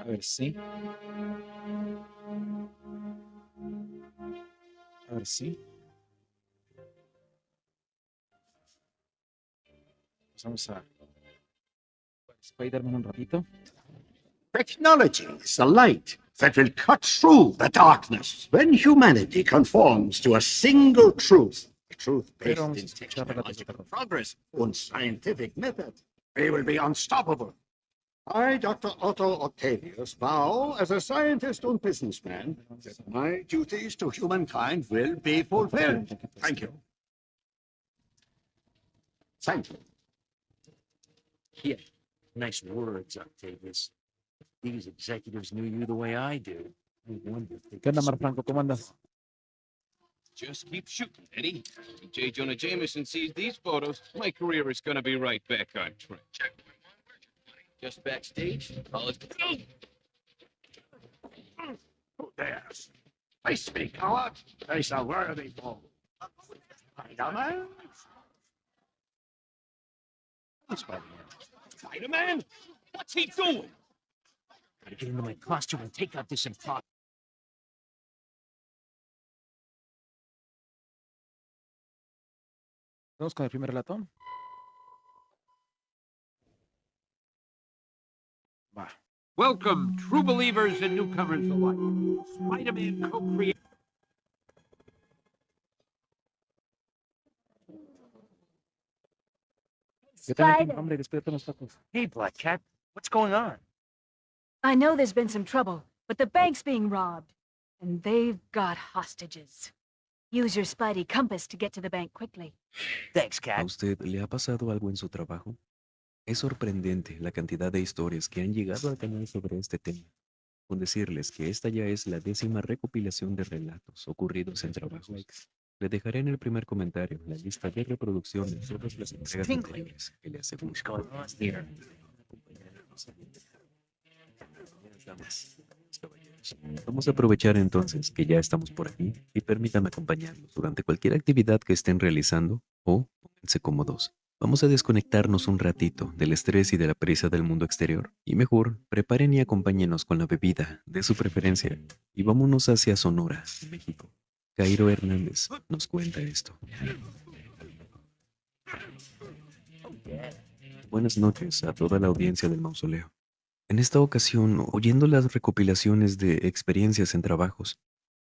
ver si. A ver si. Vamos a Spider-Man un ratito. Technology is the light that will cut through the darkness. When humanity conforms to a single truth, a truth Pero based vamos a in escuchar relatos de technological terror. progress and scientific method, we will be unstoppable. I, Dr. Otto Octavius, vow as a scientist and businessman that my duties to humankind will be fulfilled. Thank you. Thank you. Yeah, nice words, Octavius. These executives knew you the way I do. I wonder if they ¿Qué onda, could Marfranco? ¿Cómo andas? Just keep shooting, Eddie. If J. Jonah Jameson sees these photos, my career is gonna be right back on track. Just backstage, all is... Who dares? Face me, coward. Face a worthy foe. Spider-Man? Spider-Man. Spider-Man? What's he doing? Gotta get into my costume and take out this imposter. Vamos con el primer relato. Va. Welcome, true believers and newcomers alike. Spider-Man co-creator. Yo también tengo Spider. hambre, despídete los tacos. Hey, Black Cat, what's going on? I know there's been some trouble, but the bank's being robbed, and they've got hostages. Use your Spidey compass to get to the bank quickly. Thanks, ¿A Cat. usted le ha pasado algo en su trabajo? Es sorprendente la cantidad de historias que han llegado al canal sobre este tema. Con decirles que esta ya es la 10ª recopilación de relatos ocurridos en trabajos. Le dejaré en el primer comentario la lista de reproducción de todas las entregas anteriores que le aseguro. What's going on here? Vamos a aprovechar entonces que ya estamos por aquí y permítanme acompañarlos durante cualquier actividad que estén realizando o pónganse cómodos. Vamos a desconectarnos un ratito del estrés y de la prisa del mundo exterior y mejor preparen y acompáñenos con la bebida de su preferencia y vámonos hacia Sonora, México. Cairo Hernández nos cuenta esto. Buenas noches a toda la audiencia del mausoleo. En esta ocasión, oyendo las recopilaciones de experiencias en trabajos,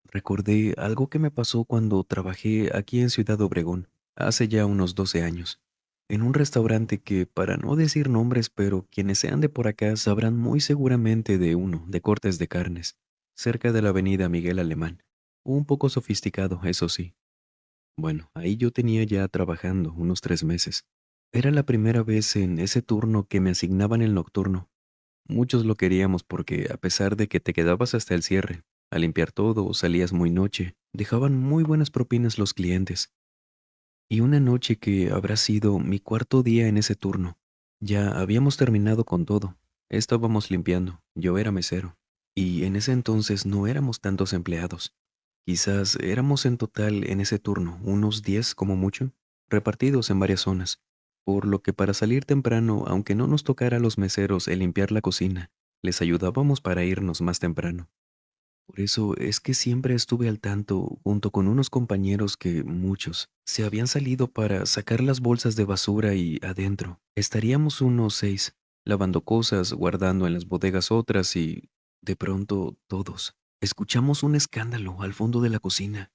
recordé algo que me pasó cuando trabajé aquí en Ciudad Obregón, hace ya unos 12 años, en un restaurante que, para no decir nombres, pero quienes sean de por acá sabrán muy seguramente de uno, de cortes de carnes, cerca de la avenida Miguel Alemán, un poco sofisticado, eso sí. Bueno, ahí yo tenía ya trabajando unos 3 meses. Era la primera vez en ese turno que me asignaban el nocturno. Muchos lo queríamos porque, a pesar de que te quedabas hasta el cierre, a limpiar todo o salías muy noche, dejaban muy buenas propinas los clientes. Y una noche que habrá sido mi cuarto día en ese turno, ya habíamos terminado con todo. Estábamos limpiando, yo era mesero, y en ese entonces no éramos tantos empleados. Quizás éramos en total en ese turno unos 10 como mucho, repartidos en varias zonas, por lo que para salir temprano, aunque no nos tocara a los meseros el limpiar la cocina, les ayudábamos para irnos más temprano. Por eso es que siempre estuve al tanto, junto con unos compañeros que muchos se habían salido para sacar las bolsas de basura y adentro estaríamos unos 6, lavando cosas, guardando en las bodegas otras y, de pronto, todos escuchamos un escándalo al fondo de la cocina.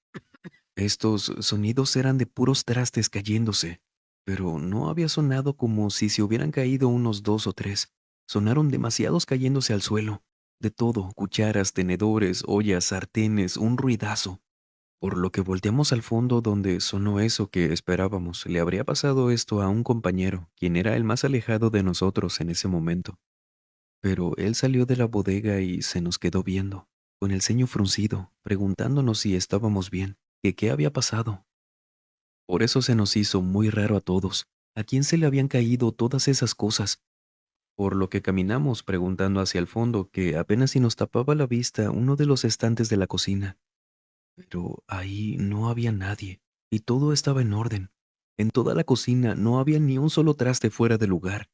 Estos sonidos eran de puros trastes cayéndose, pero no había sonado como si se hubieran caído unos 2 o 3. Sonaron demasiados cayéndose al suelo. De todo, cucharas, tenedores, ollas, sartenes, un ruidazo. Por lo que volteamos al fondo donde sonó eso que esperábamos. Le habría pasado esto a un compañero, quien era el más alejado de nosotros en ese momento. Pero él salió de la bodega y se nos quedó viendo, con el ceño fruncido, preguntándonos si estábamos bien, que qué había pasado. Por eso se nos hizo muy raro a todos. ¿A quién se le habían caído todas esas cosas? Por lo que caminamos preguntando hacia el fondo, que apenas si nos tapaba la vista uno de los estantes de la cocina. Pero ahí no había nadie, y todo estaba en orden. En toda la cocina no había ni un solo traste fuera de lugar.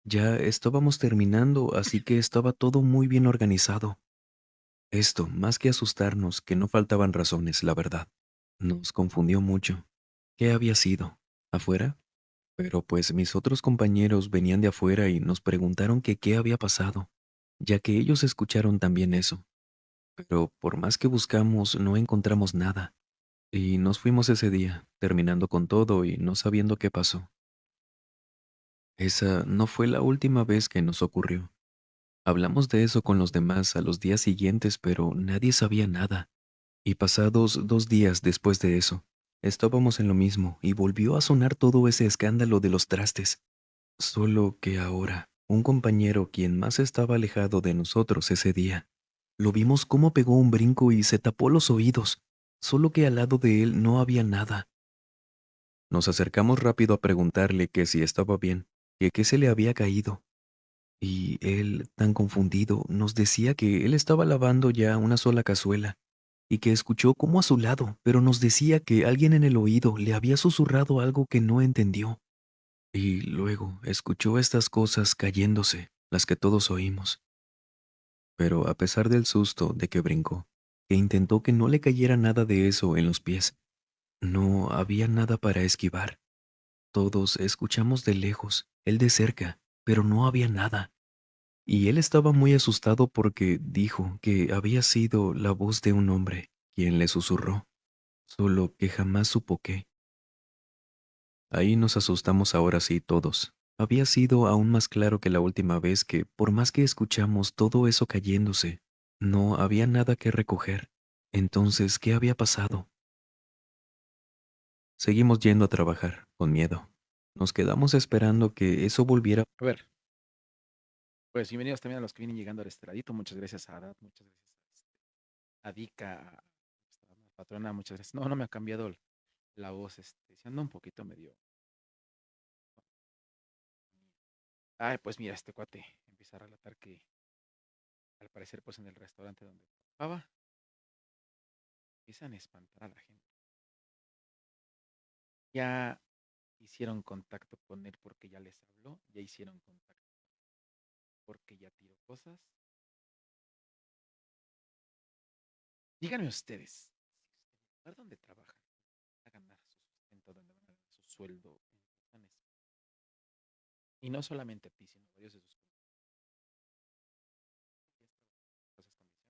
Ya estábamos terminando, así que estaba todo muy bien organizado. Esto, más que asustarnos, que no faltaban razones, la verdad, nos confundió mucho. ¿Qué había sido? ¿Afuera? Pero pues mis otros compañeros venían de afuera y nos preguntaron que qué había pasado, ya que ellos escucharon también eso. Pero por más que buscamos, no encontramos nada. Y nos fuimos ese día, terminando con todo y no sabiendo qué pasó. Esa no fue la última vez que nos ocurrió. Hablamos de eso con los demás a los días siguientes, pero nadie sabía nada. Y pasados 2 días después de eso, estábamos en lo mismo y volvió a sonar todo ese escándalo de los trastes. Solo que ahora, un compañero quien más estaba alejado de nosotros ese día, lo vimos cómo pegó un brinco y se tapó los oídos, solo que al lado de él no había nada. Nos acercamos rápido a preguntarle que si estaba bien, que qué se le había caído. Y él, tan confundido, nos decía que él estaba lavando ya una sola cazuela y que escuchó como a su lado, pero nos decía que alguien en el oído le había susurrado algo que no entendió. Y luego escuchó estas cosas cayéndose, las que todos oímos. Pero a pesar del susto de que brincó, que intentó que no le cayera nada de eso en los pies, no había nada para esquivar. Todos escuchamos de lejos, él de cerca, pero no había nada. Y él estaba muy asustado porque dijo que había sido la voz de un hombre quien le susurró, solo que jamás supo qué. Ahí nos asustamos ahora sí todos. Había sido aún más claro que la última vez que, por más que escuchamos todo eso cayéndose, no había nada que recoger. Entonces, ¿qué había pasado? Seguimos yendo a trabajar, con miedo. Nos quedamos esperando que eso volviera. A ver, pues bienvenidos también a los que vienen llegando al estradito. Muchas gracias a Arad, muchas gracias a Dika, a nuestra patrona, muchas gracias. No, no me ha cambiado la voz, se anda un poquito medio. Ay, pues mira, este cuate empieza a relatar que al parecer, pues en el restaurante donde trabajaba, empiezan a espantar a la gente. Ya hicieron contacto con él porque ya les habló, ya hicieron contacto porque ya tiró cosas. Díganme ustedes, si el lugar donde trabajan van a ganar su sustento, donde van a ganar su sueldo, y no solamente a ti, sino a varios de sus cosas condiciones,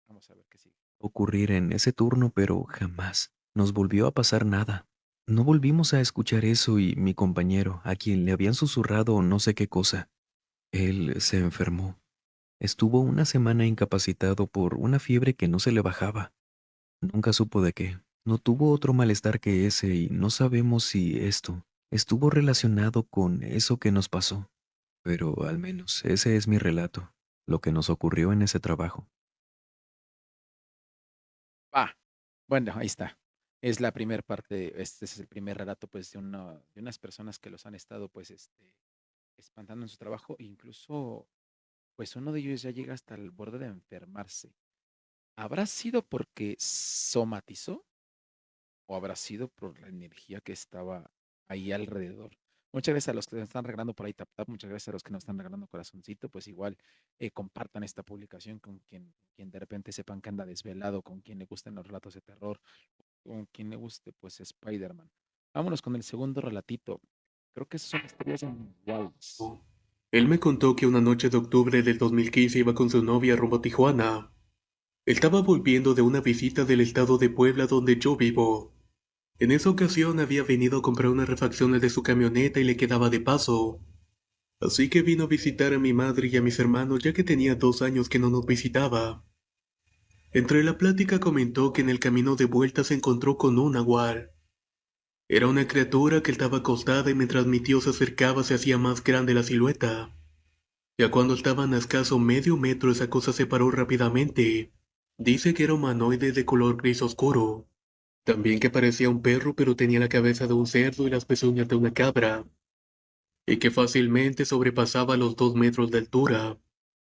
vamos a ver qué sigue. Ocurrir en ese turno, pero jamás nos volvió a pasar nada. No volvimos a escuchar eso y mi compañero, a quien le habían susurrado no sé qué cosa, él se enfermó. Estuvo una semana incapacitado por una fiebre que no se le bajaba. Nunca supo de qué. No tuvo otro malestar que ese y no sabemos si esto estuvo relacionado con eso que nos pasó. Pero al menos ese es mi relato, lo que nos ocurrió en ese trabajo. Va, bueno, ahí está. Es la primera parte, este es el primer relato, pues, de unas personas que los han estado, pues, espantando en su trabajo. Incluso, pues, uno de ellos ya llega hasta el borde de enfermarse. ¿Habrá sido porque somatizó o habrá sido por la energía que estaba ahí alrededor? Muchas gracias a los que nos están regalando por ahí tap tap, muchas gracias a los que nos están regalando corazoncito, pues igual compartan esta publicación con quien de repente sepan que anda desvelado, con quien le gusten los relatos de terror, con quien le guste pues Spider-Man. Vámonos con el segundo relatito. Creo que son historias iguales. Él me contó que una noche de octubre del 2015 iba con su novia rumbo a Tijuana. Estaba volviendo de una visita del estado de Puebla donde yo vivo. En esa ocasión había venido a comprar unas refacciones de su camioneta y le quedaba de paso. Así que vino a visitar a mi madre y a mis hermanos ya que tenía 2 años que no nos visitaba. Entre la plática comentó que en el camino de vuelta se encontró con un nahual. Era una criatura que estaba acostada y mientras mi tío se acercaba se hacía más grande la silueta. Ya cuando estaban a escaso medio metro esa cosa se paró rápidamente. Dice que era humanoide de color gris oscuro. También que parecía un perro pero tenía la cabeza de un cerdo y las pezuñas de una cabra. Y que fácilmente sobrepasaba los 2 metros de altura.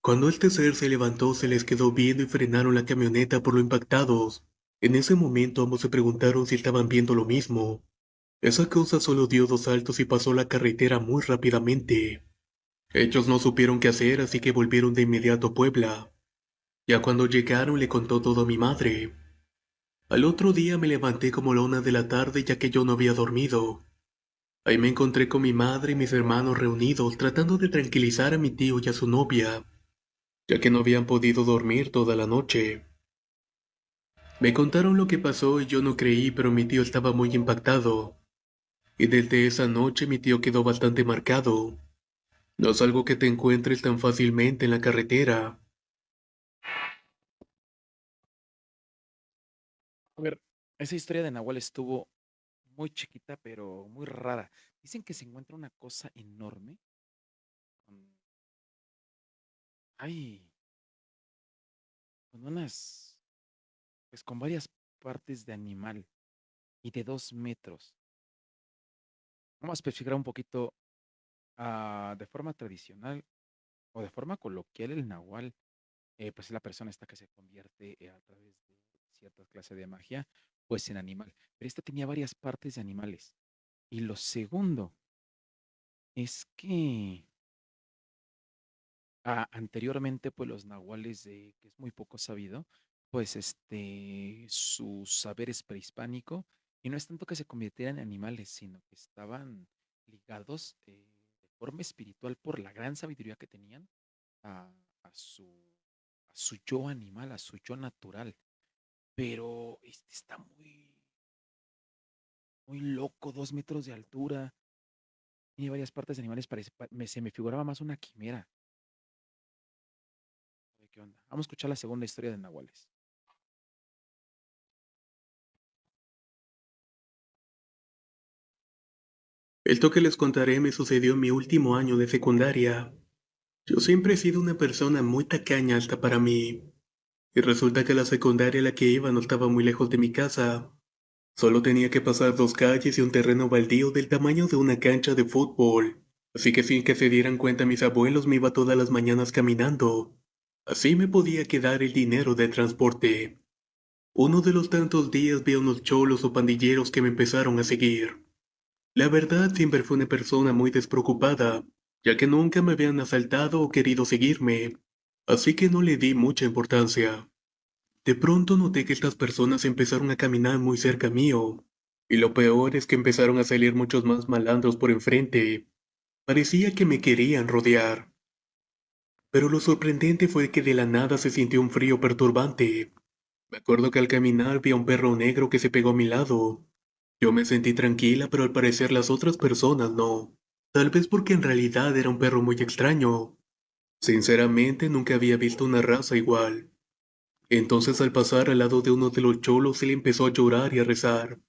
Cuando este ser se levantó se les quedó viendo y frenaron la camioneta por lo impactados. En ese momento ambos se preguntaron si estaban viendo lo mismo. Esa cosa solo dio 2 saltos y pasó la carretera muy rápidamente. Ellos no supieron qué hacer, así que volvieron de inmediato a Puebla. Ya cuando llegaron le contó todo a mi madre. Al otro día me levanté como la 1 de la tarde ya que yo no había dormido. Ahí me encontré con mi madre y mis hermanos reunidos tratando de tranquilizar a mi tío y a su novia, ya que no habían podido dormir toda la noche. Me contaron lo que pasó y yo no creí, pero mi tío estaba muy impactado. Y desde esa noche mi tío quedó bastante marcado. No es algo que te encuentres tan fácilmente en la carretera. A ver, esa historia de Nahual estuvo muy chiquita, pero muy rara. Dicen que se encuentra una cosa enorme. con- Ay, con unas, pues con varias partes de animal y de 2 metros. Vamos a especificar un poquito, de forma tradicional o de forma coloquial, el Nahual, pues es la persona esta que se convierte, a través de cierta clase de magia, pues en animal. Pero esta tenía varias partes de animales. Y lo segundo es que, anteriormente, pues los nahuales, que es muy poco sabido, pues su saber es prehispánico y no es tanto que se convirtieran en animales, sino que estaban ligados, de forma espiritual por la gran sabiduría que tenían a, a su, a su yo animal, a su yo natural. Pero está muy, muy loco, 2 metros de altura, tiene varias partes de animales, se me figuraba más una quimera. A ver qué onda. Vamos a escuchar la segunda historia de Nahuales. Esto que les contaré me sucedió en mi último año de secundaria. Yo siempre he sido una persona muy tacaña hasta para mí. Y resulta que la secundaria a la que iba no estaba muy lejos de mi casa. Solo tenía que pasar 2 calles y un terreno baldío del tamaño de una cancha de fútbol. Así que sin que se dieran cuenta mis abuelos me iba todas las mañanas caminando. Así me podía quedar el dinero de transporte. Uno de los tantos días vi a unos cholos o pandilleros que me empezaron a seguir. La verdad siempre fui una persona muy despreocupada, ya que nunca me habían asaltado o querido seguirme, así que no le di mucha importancia. De pronto noté que estas personas empezaron a caminar muy cerca mío, y lo peor es que empezaron a salir muchos más malandros por enfrente. Parecía que me querían rodear. Pero lo sorprendente fue que de la nada se sintió un frío perturbante. Me acuerdo que al caminar vi a un perro negro que se pegó a mi lado. Yo me sentí tranquila, pero al parecer las otras personas no. Tal vez porque en realidad era un perro muy extraño. Sinceramente nunca había visto una raza igual. Entonces al pasar al lado de uno de los cholos él empezó a llorar y a rezar.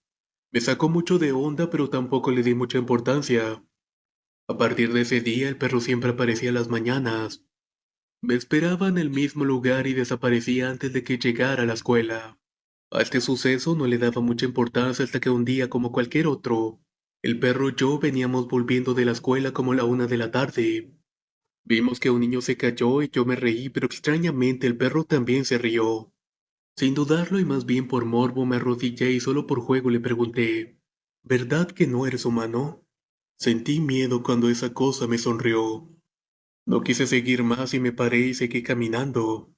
Me sacó mucho de onda, pero tampoco le di mucha importancia. A partir de ese día el perro siempre aparecía a las mañanas. Me esperaba en el mismo lugar y desaparecía antes de que llegara a la escuela. A este suceso no le daba mucha importancia hasta que un día, como cualquier otro, el perro y yo veníamos volviendo de la escuela como la 1 de la tarde. Vimos que un niño se cayó y yo me reí, pero extrañamente el perro también se rió. Sin dudarlo y más bien por morbo me arrodillé y solo por juego le pregunté, ¿verdad que no eres humano? Sentí miedo cuando esa cosa me sonrió. No quise seguir más y me paré y seguí caminando.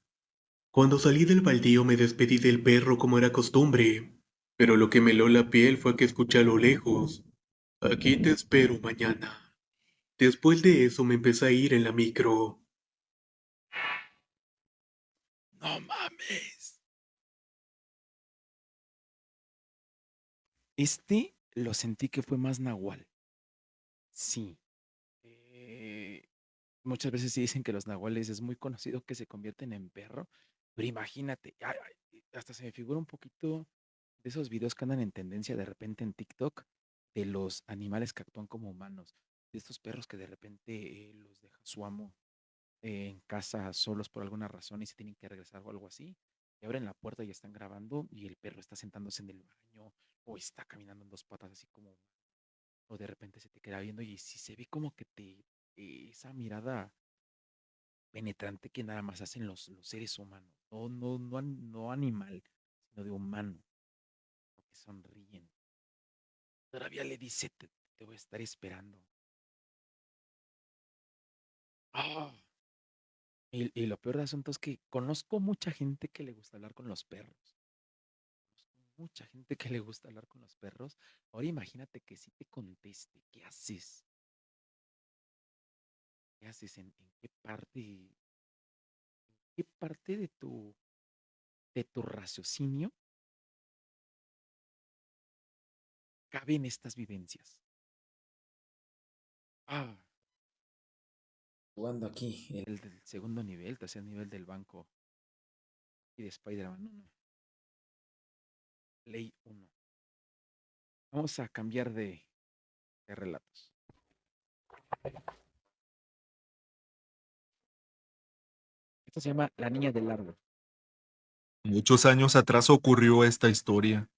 Cuando salí del baldío me despedí del perro como era costumbre, pero lo que me heló la piel fue que escuché a lo lejos. Aquí te espero mañana. Después de eso me empecé a ir en la micro. No mames. Lo sentí que fue más nahual. Sí. eh, Muchas veces sí dicen que los nahuales es muy conocido que se convierten en perro, pero imagínate, ay, hasta se me figura un poquito de esos videos que andan en tendencia de repente en TikTok de los animales que actúan como humanos, de estos perros que de repente, los deja su amo, en casa solos por alguna razón y se tienen que regresar o algo así, y abren la puerta y están grabando y el perro está sentándose en el baño o está caminando en 2 patas así como, o de repente se te queda viendo y si se ve como que esa mirada penetrante que nada más hacen los seres humanos, no animal, sino de humano, que sonríen. Todavía le dice, te voy a estar esperando. Ah, y lo peor del asunto es que conozco mucha gente que le gusta hablar con los perros. Conozco mucha gente que le gusta hablar con los perros. Ahora imagínate que si te conteste, ¿qué haces? ¿Qué haces? ¿En qué parte de tu raciocinio caben estas vivencias? Ah, jugando aquí, el del segundo nivel, tercer nivel del banco y de Spider-Man. No, no. Ley uno. Vamos a cambiar de relatos. Esto se llama La Niña del Árbol. Muchos años atrás ocurrió esta historia,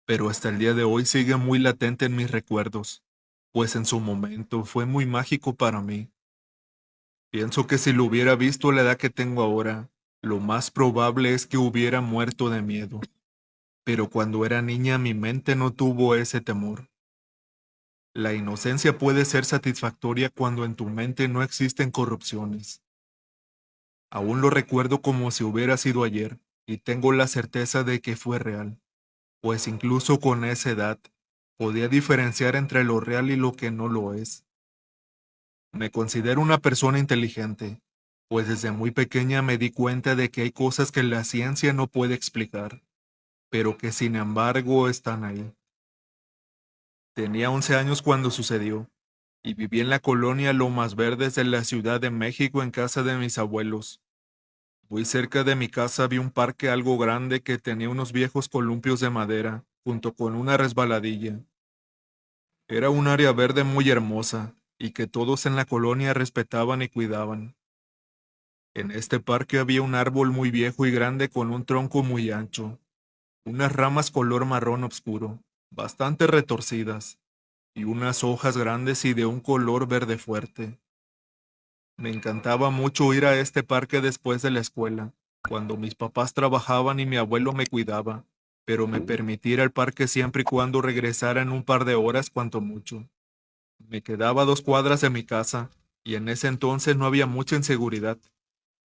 pero hasta el día de hoy sigue muy latente en mis recuerdos, pues en su momento fue muy mágico para mí. Pienso que si lo hubiera visto a la edad que tengo ahora, lo más probable es que hubiera muerto de miedo. Pero cuando era niña mi mente no tuvo ese temor. La inocencia puede ser satisfactoria cuando en tu mente no existen corrupciones. Aún lo recuerdo como si hubiera sido ayer, y tengo la certeza de que fue real, pues incluso con esa edad, podía diferenciar entre lo real y lo que no lo es. Me considero una persona inteligente, pues desde muy pequeña me di cuenta de que hay cosas que la ciencia no puede explicar, pero que sin embargo están ahí. Tenía 11 años cuando sucedió, y viví en la colonia Lomas Verdes de la Ciudad de México en casa de mis abuelos. Muy cerca de mi casa había un parque algo grande que tenía unos viejos columpios de madera, junto con una resbaladilla. Era un área verde muy hermosa, y que todos en la colonia respetaban y cuidaban. En este parque había un árbol muy viejo y grande con un tronco muy ancho, unas ramas color marrón oscuro, bastante retorcidas, y unas hojas grandes y de un color verde fuerte. Me encantaba mucho ir a este parque después de la escuela, cuando mis papás trabajaban y mi abuelo me cuidaba, pero me permitía ir al parque siempre y cuando regresara en un par de horas cuanto mucho. Me quedaba a 2 cuadras de mi casa, y en ese entonces no había mucha inseguridad,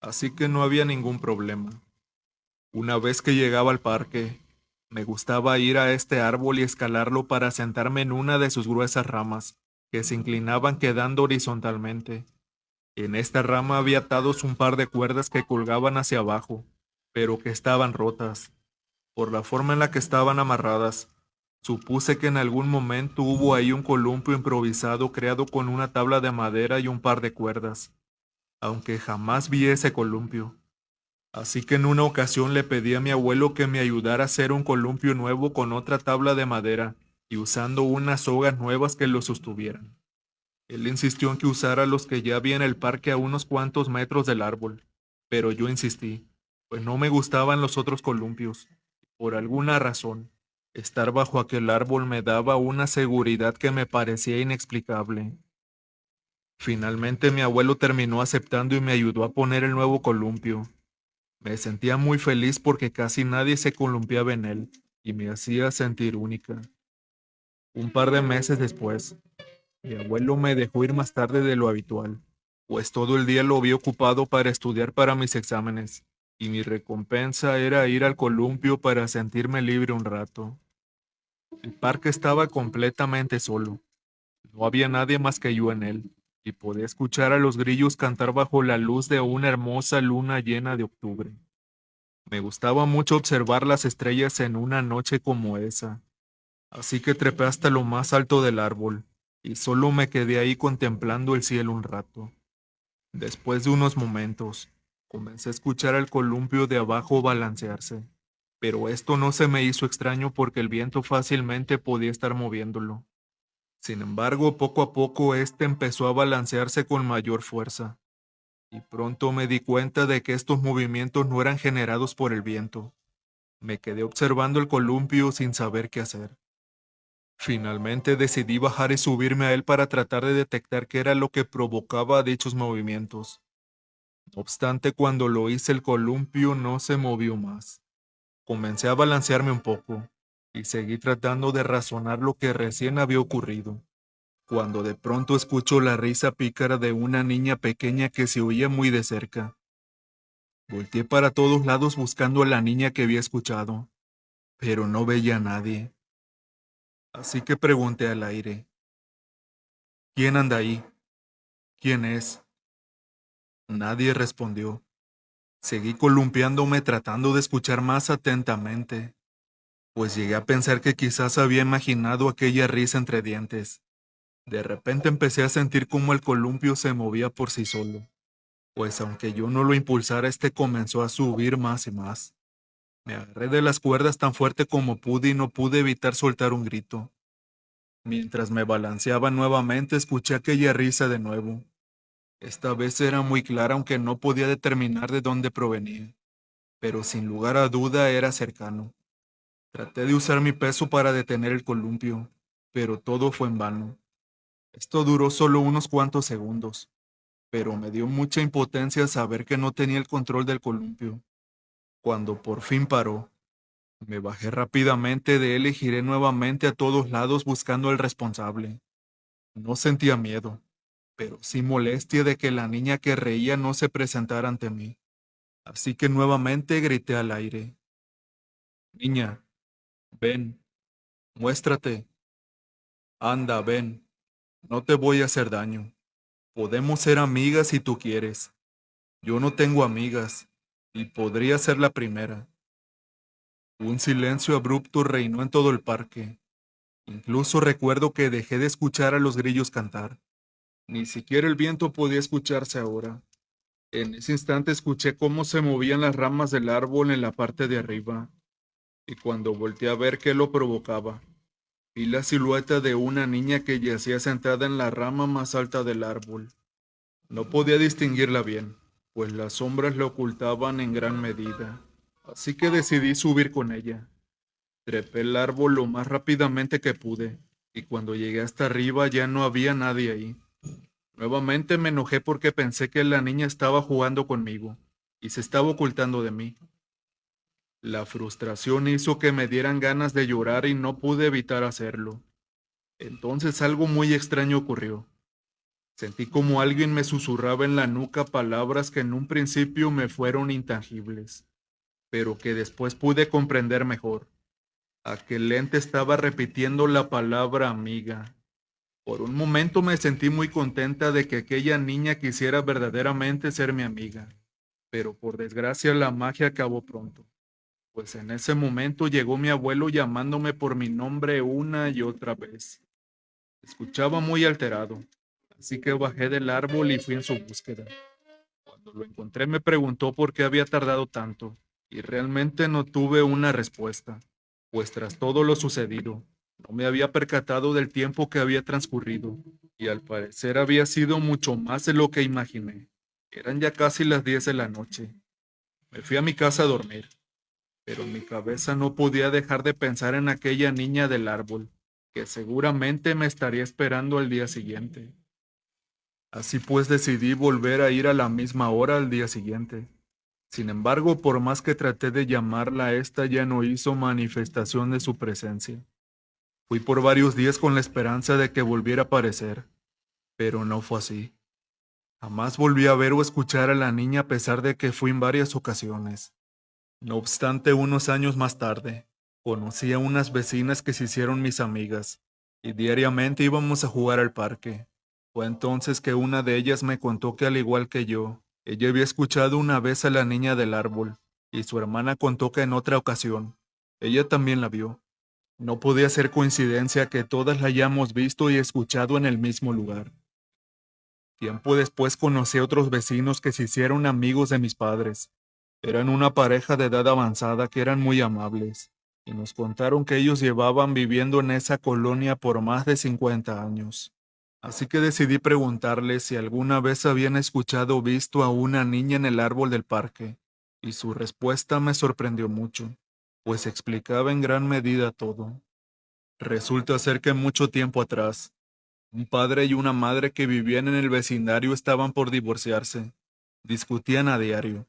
así que no había ningún problema. Una vez que llegaba al parque, me gustaba ir a este árbol y escalarlo para sentarme en una de sus gruesas ramas, que se inclinaban quedando horizontalmente. En esta rama había atados un par de cuerdas que colgaban hacia abajo, pero que estaban rotas. Por la forma en la que estaban amarradas, supuse que en algún momento hubo ahí un columpio improvisado creado con una tabla de madera y un par de cuerdas, aunque jamás vi ese columpio. Así que en una ocasión le pedí a mi abuelo que me ayudara a hacer un columpio nuevo con otra tabla de madera y usando unas sogas nuevas que lo sostuvieran. Él insistió en que usara los que ya había en el parque a unos cuantos metros del árbol, pero yo insistí, pues no me gustaban los otros columpios. Por alguna razón, estar bajo aquel árbol me daba una seguridad que me parecía inexplicable. Finalmente mi abuelo terminó aceptando y me ayudó a poner el nuevo columpio. Me sentía muy feliz porque casi nadie se columpiaba en él y me hacía sentir única. Un par de meses después, mi abuelo me dejó ir más tarde de lo habitual, pues todo el día lo vi ocupado para estudiar para mis exámenes, y mi recompensa era ir al columpio para sentirme libre un rato. El parque estaba completamente solo. No había nadie más que yo en él, y podía escuchar a los grillos cantar bajo la luz de una hermosa luna llena de octubre. Me gustaba mucho observar las estrellas en una noche como esa, así que trepé hasta lo más alto del árbol, y solo me quedé ahí contemplando el cielo un rato. Después de unos momentos, comencé a escuchar al columpio de abajo balancearse, pero esto no se me hizo extraño porque el viento fácilmente podía estar moviéndolo. Sin embargo, poco a poco este empezó a balancearse con mayor fuerza, y pronto me di cuenta de que estos movimientos no eran generados por el viento. Me quedé observando el columpio sin saber qué hacer. Finalmente decidí bajar y subirme a él para tratar de detectar qué era lo que provocaba dichos movimientos. No obstante, cuando lo hice el columpio no se movió más. Comencé a balancearme un poco, y seguí tratando de razonar lo que recién había ocurrido, cuando de pronto escucho la risa pícara de una niña pequeña que se oía muy de cerca. Volteé para todos lados buscando a la niña que había escuchado, pero no veía a nadie. Así que pregunté al aire, ¿quién anda ahí? ¿Quién es? Nadie respondió. Seguí columpiándome tratando de escuchar más atentamente, pues llegué a pensar que quizás había imaginado aquella risa entre dientes. De repente empecé a sentir cómo el columpio se movía por sí solo, pues aunque yo no lo impulsara, este comenzó a subir más y más. Me agarré de las cuerdas tan fuerte como pude y no pude evitar soltar un grito. Mientras me balanceaba nuevamente, escuché aquella risa de nuevo. Esta vez era muy clara, aunque no podía determinar de dónde provenía, pero sin lugar a duda era cercano. Traté de usar mi peso para detener el columpio, pero todo fue en vano. Esto duró solo unos cuantos segundos, pero me dio mucha impotencia saber que no tenía el control del columpio. Cuando por fin paró, me bajé rápidamente de él y giré nuevamente a todos lados buscando al responsable. No sentía miedo, pero sí molestia de que la niña que reía no se presentara ante mí. Así que nuevamente grité al aire. Niña, ven, muéstrate. Anda, ven, no te voy a hacer daño. Podemos ser amigas si tú quieres. Yo no tengo amigas, y podría ser la primera. Un silencio abrupto reinó en todo el parque. Incluso recuerdo que dejé de escuchar a los grillos cantar. Ni siquiera el viento podía escucharse ahora. En ese instante escuché cómo se movían las ramas del árbol en la parte de arriba, y cuando volteé a ver qué lo provocaba, vi la silueta de una niña que yacía sentada en la rama más alta del árbol. No podía distinguirla bien, pues las sombras la ocultaban en gran medida, así que decidí subir con ella. Trepé el árbol lo más rápidamente que pude, y cuando llegué hasta arriba ya no había nadie ahí. Nuevamente me enojé porque pensé que la niña estaba jugando conmigo, y se estaba ocultando de mí. La frustración hizo que me dieran ganas de llorar y no pude evitar hacerlo. Entonces algo muy extraño ocurrió. Sentí como alguien me susurraba en la nuca palabras que en un principio me fueron intangibles, pero que después pude comprender mejor. Aquel ente estaba repitiendo la palabra amiga. Por un momento me sentí muy contenta de que aquella niña quisiera verdaderamente ser mi amiga, pero por desgracia la magia acabó pronto, pues en ese momento llegó mi abuelo llamándome por mi nombre una y otra vez. Escuchaba muy alterado, así que bajé del árbol y fui en su búsqueda. Cuando lo encontré me preguntó por qué había tardado tanto, y realmente no tuve una respuesta, pues tras todo lo sucedido, no me había percatado del tiempo que había transcurrido, y al parecer había sido mucho más de lo que imaginé. Eran ya casi las 10 de la noche. Me fui a mi casa a dormir, pero en mi cabeza no podía dejar de pensar en aquella niña del árbol, que seguramente me estaría esperando al día siguiente. Así pues decidí volver a ir a la misma hora al día siguiente. Sin embargo, por más que traté de llamarla, esta ya no hizo manifestación de su presencia. Fui por varios días con la esperanza de que volviera a aparecer, pero no fue así. Jamás volví a ver o escuchar a la niña a pesar de que fui en varias ocasiones. No obstante, unos años más tarde, conocí a unas vecinas que se hicieron mis amigas, y diariamente íbamos a jugar al parque. Fue entonces que una de ellas me contó que al igual que yo, ella había escuchado una vez a la niña del árbol, y su hermana contó que en otra ocasión, ella también la vio. No podía ser coincidencia que todas la hayamos visto y escuchado en el mismo lugar. Tiempo después conocí a otros vecinos que se hicieron amigos de mis padres. Eran una pareja de edad avanzada que eran muy amables, y nos contaron que ellos llevaban viviendo en esa colonia por más de 50 años. Así que decidí preguntarles si alguna vez habían escuchado o visto a una niña en el árbol del parque, y su respuesta me sorprendió mucho, pues explicaba en gran medida todo. Resulta ser que mucho tiempo atrás, un padre y una madre que vivían en el vecindario estaban por divorciarse. Discutían a diario.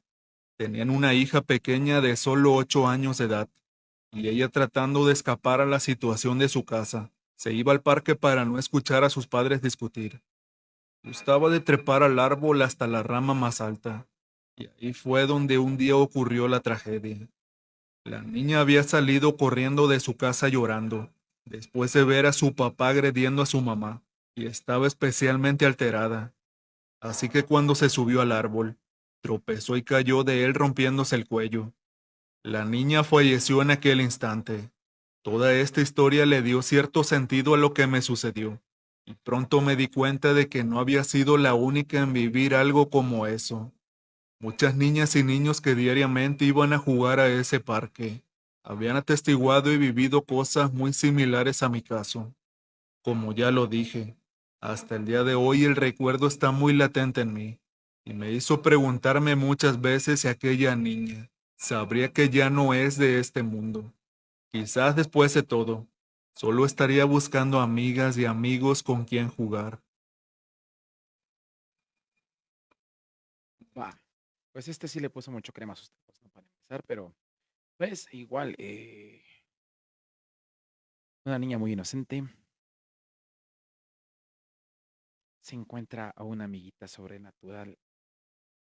Tenían una hija pequeña de solo 8 años de edad, y ella tratando de escapar a la situación de su casa. Se iba al parque para no escuchar a sus padres discutir. Gustaba de trepar al árbol hasta la rama más alta, y ahí fue donde un día ocurrió la tragedia. La niña había salido corriendo de su casa llorando, después de ver a su papá agrediendo a su mamá, y estaba especialmente alterada. Así que cuando se subió al árbol, tropezó y cayó de él rompiéndose el cuello. La niña falleció en aquel instante. Toda esta historia le dio cierto sentido a lo que me sucedió, y pronto me di cuenta de que no había sido la única en vivir algo como eso. Muchas niñas y niños que diariamente iban a jugar a ese parque habían atestiguado y vivido cosas muy similares a mi caso. Como ya lo dije, hasta el día de hoy el recuerdo está muy latente en mí, y me hizo preguntarme muchas veces si aquella niña sabría que ya no es de este mundo. Quizás después de todo, solo estaría buscando amigas y amigos con quien jugar. Va. Pues este sí le puso mucho crema a sus tacos, ¿no? Para empezar, pero pues igual, una niña muy inocente se encuentra a una amiguita sobrenatural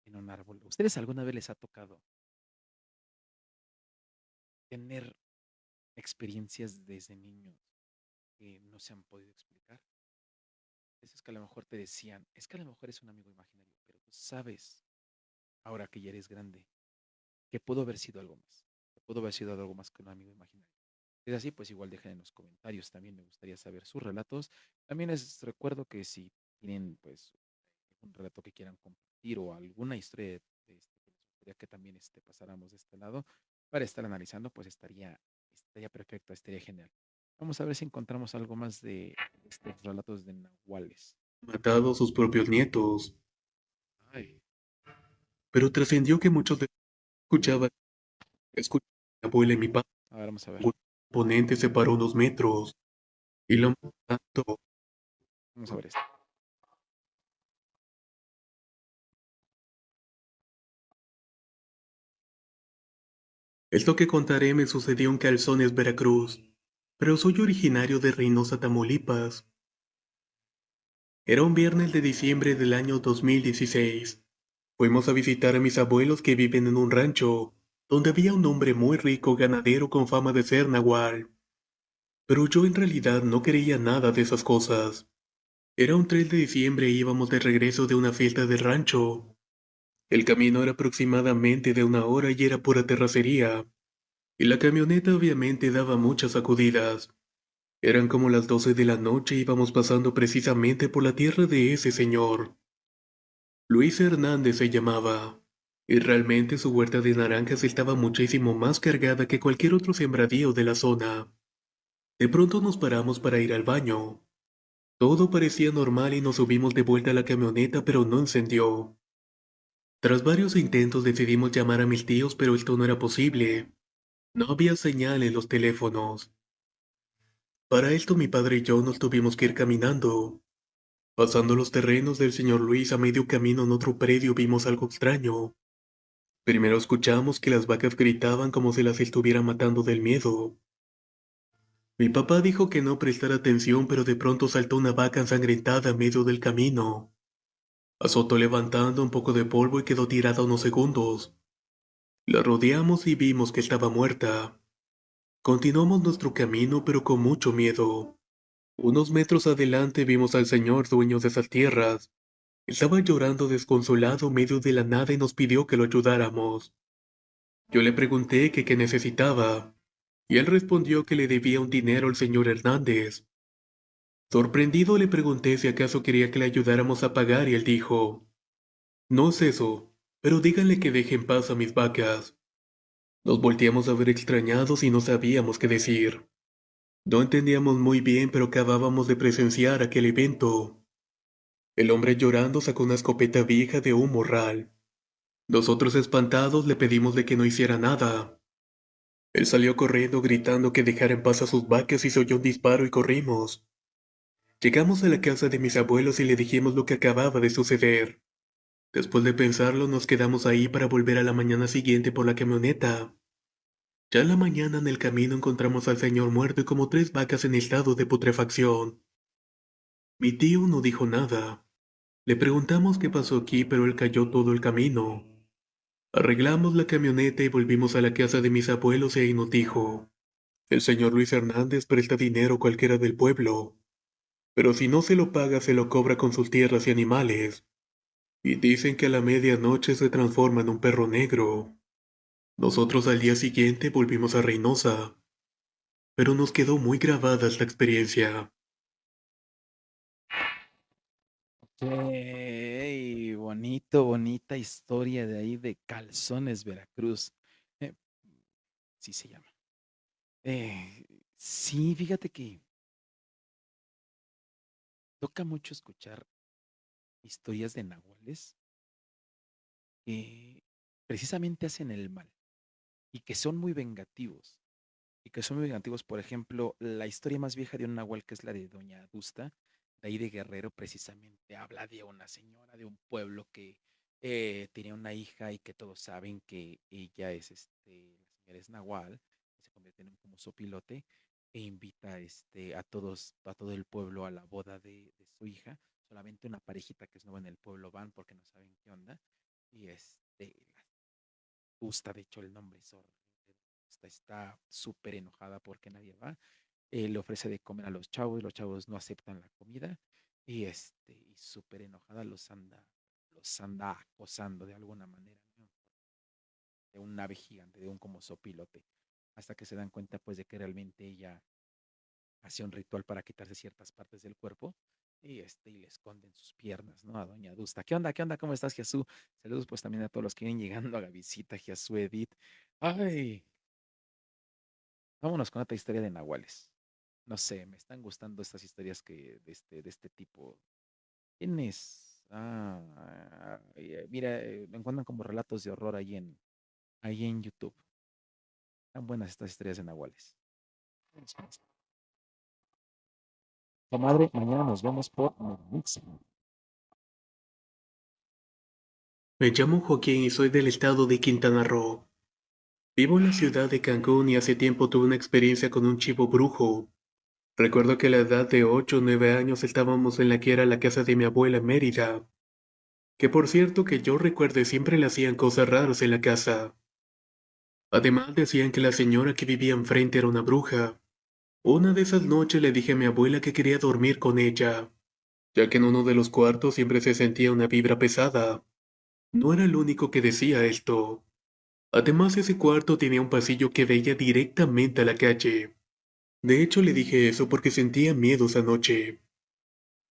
en un árbol. ¿Ustedes alguna vez les ha tocado tener experiencias desde niños que no se han podido explicar? Esos que a lo mejor te decían, es que a lo mejor es un amigo imaginario, pero tú sabes, ahora que ya eres grande, que pudo haber sido algo más, que pudo haber sido algo más que un amigo imaginario. Si es así, pues igual dejen en los comentarios, también me gustaría saber sus relatos. También les recuerdo que si tienen pues un relato que quieran compartir o alguna historia que les gustaría que también pasáramos de este lado para estar analizando, pues estaría perfecto, estaría genial. Vamos a ver si encontramos algo más de estos relatos de nahuales. Matado a sus propios nietos, Ay, pero trascendió que muchos de escuchaban a mi abuela y mi padre. a ver, vamos a ver. Un oponente se paró unos metros y lo mató. Vamos a ver esto. Esto que contaré me sucedió en Calzones, Veracruz, pero soy originario de Reynosa, Tamaulipas. Era un viernes de diciembre del año 2016. Fuimos a visitar a mis abuelos que viven en un rancho, donde había un hombre muy rico ganadero con fama de ser nahual. Pero yo en realidad no creía nada de esas cosas. Era un 3 de diciembre e íbamos de regreso de una fiesta del rancho. El camino era aproximadamente de 1 hora y era pura terracería. Y la camioneta obviamente daba muchas sacudidas. Eran como las 12 de la noche y íbamos pasando precisamente por la tierra de ese señor. Luis Hernández se llamaba. Y realmente su huerta de naranjas estaba muchísimo más cargada que cualquier otro sembradío de la zona. De pronto nos paramos para ir al baño. Todo parecía normal y nos subimos de vuelta a la camioneta, pero no encendió. Tras varios intentos decidimos llamar a mis tíos, pero esto no era posible. No había señal en los teléfonos. Para esto mi padre y yo nos tuvimos que ir caminando. Pasando los terrenos del señor Luis a medio camino en otro predio vimos algo extraño. Primero escuchamos que las vacas gritaban como si las estuvieran matando del miedo. Mi papá dijo que no prestara atención, pero de pronto saltó una vaca ensangrentada en medio del camino. Azotó levantando un poco de polvo y quedó tirada unos segundos. La rodeamos y vimos que estaba muerta. Continuamos nuestro camino, pero con mucho miedo. Unos metros adelante vimos al señor dueño de esas tierras. Estaba llorando desconsolado en medio de la nada y nos pidió que lo ayudáramos. Yo le pregunté que qué necesitaba, y él respondió que le debía un dinero al señor Hernández. Sorprendido le pregunté si acaso quería que le ayudáramos a pagar y él dijo, no es eso, pero díganle que deje en paz a mis vacas. Nos volteamos a ver extrañados y no sabíamos qué decir. No entendíamos muy bien, pero acabábamos de presenciar aquel evento. El hombre llorando sacó una escopeta vieja de un morral. Nosotros espantados le pedimos de que no hiciera nada. Él salió corriendo gritando que dejara en paz a sus vacas y se oyó un disparo y corrimos. Llegamos a la casa de mis abuelos y le dijimos lo que acababa de suceder. Después de pensarlo nos quedamos ahí para volver a la mañana siguiente por la camioneta. Ya en la mañana en el camino encontramos al señor muerto y como 3 vacas en estado de putrefacción. Mi tío no dijo nada. Le preguntamos qué pasó aquí, pero él cayó todo el camino. Arreglamos la camioneta y volvimos a la casa de mis abuelos y ahí nos dijo, el señor Luis Hernández presta dinero a cualquiera del pueblo, pero si no se lo paga se lo cobra con sus tierras y animales. Y dicen que a la medianoche se transforma en un perro negro. Nosotros al día siguiente volvimos a Reynosa, pero nos quedó muy grabada esta experiencia. Bonito, bonita historia de ahí de Calzones, Veracruz. Eh, sí se llama. Sí, fíjate que toca mucho escuchar historias de nahuales que precisamente hacen el mal y que son muy vengativos. Por ejemplo, la historia más vieja de un nahual, que es la de Doña Adusta, de ahí de Guerrero, precisamente habla de una señora de un pueblo que tenía una hija y que todos saben que ella es, la señora es nahual, que se convierte en un como sopilote e invita a todo el pueblo a la boda de su hija. Solamente una parejita que es nueva en el pueblo van porque no saben qué onda. Y la Adusta, de hecho el nombre es horrible. Está súper enojada porque nadie va. Le ofrece de comer a los chavos no aceptan la comida y súper enojada los anda acosando de alguna manera, ¿no? De un ave gigante, de un como sopilote, hasta que se dan cuenta pues de que realmente ella hacía un ritual para quitarse ciertas partes del cuerpo y le esconden sus piernas, ¿no? A Doña Dusta. ¿Qué onda? ¿Qué onda? ¿Cómo estás, Jesús? Saludos pues también a todos los que vienen llegando a la visita, Jesús, Edith. Ay, vámonos con otra historia de nahuales. No sé, me están gustando estas historias de este tipo. ¿Tienes? Mira, me encuentran como relatos de horror ahí en YouTube. Están buenas estas historias de nahuales. Comadre, mañana nos vemos por Netflix. Me llamo Joaquín y soy del estado de Quintana Roo. Vivo en la ciudad de Cancún y hace tiempo tuve una experiencia con un chivo brujo. Recuerdo que a la edad de 8 o 9 años estábamos en la que era la casa de mi abuela en Mérida, que por cierto que yo recuerde siempre le hacían cosas raras en la casa. Además decían que la señora que vivía enfrente era una bruja. Una de esas noches le dije a mi abuela que quería dormir con ella, ya que en uno de los cuartos siempre se sentía una vibra pesada. No era el único que decía esto. Además ese cuarto tenía un pasillo que veía directamente a la calle. De hecho le dije eso porque sentía miedo esa noche.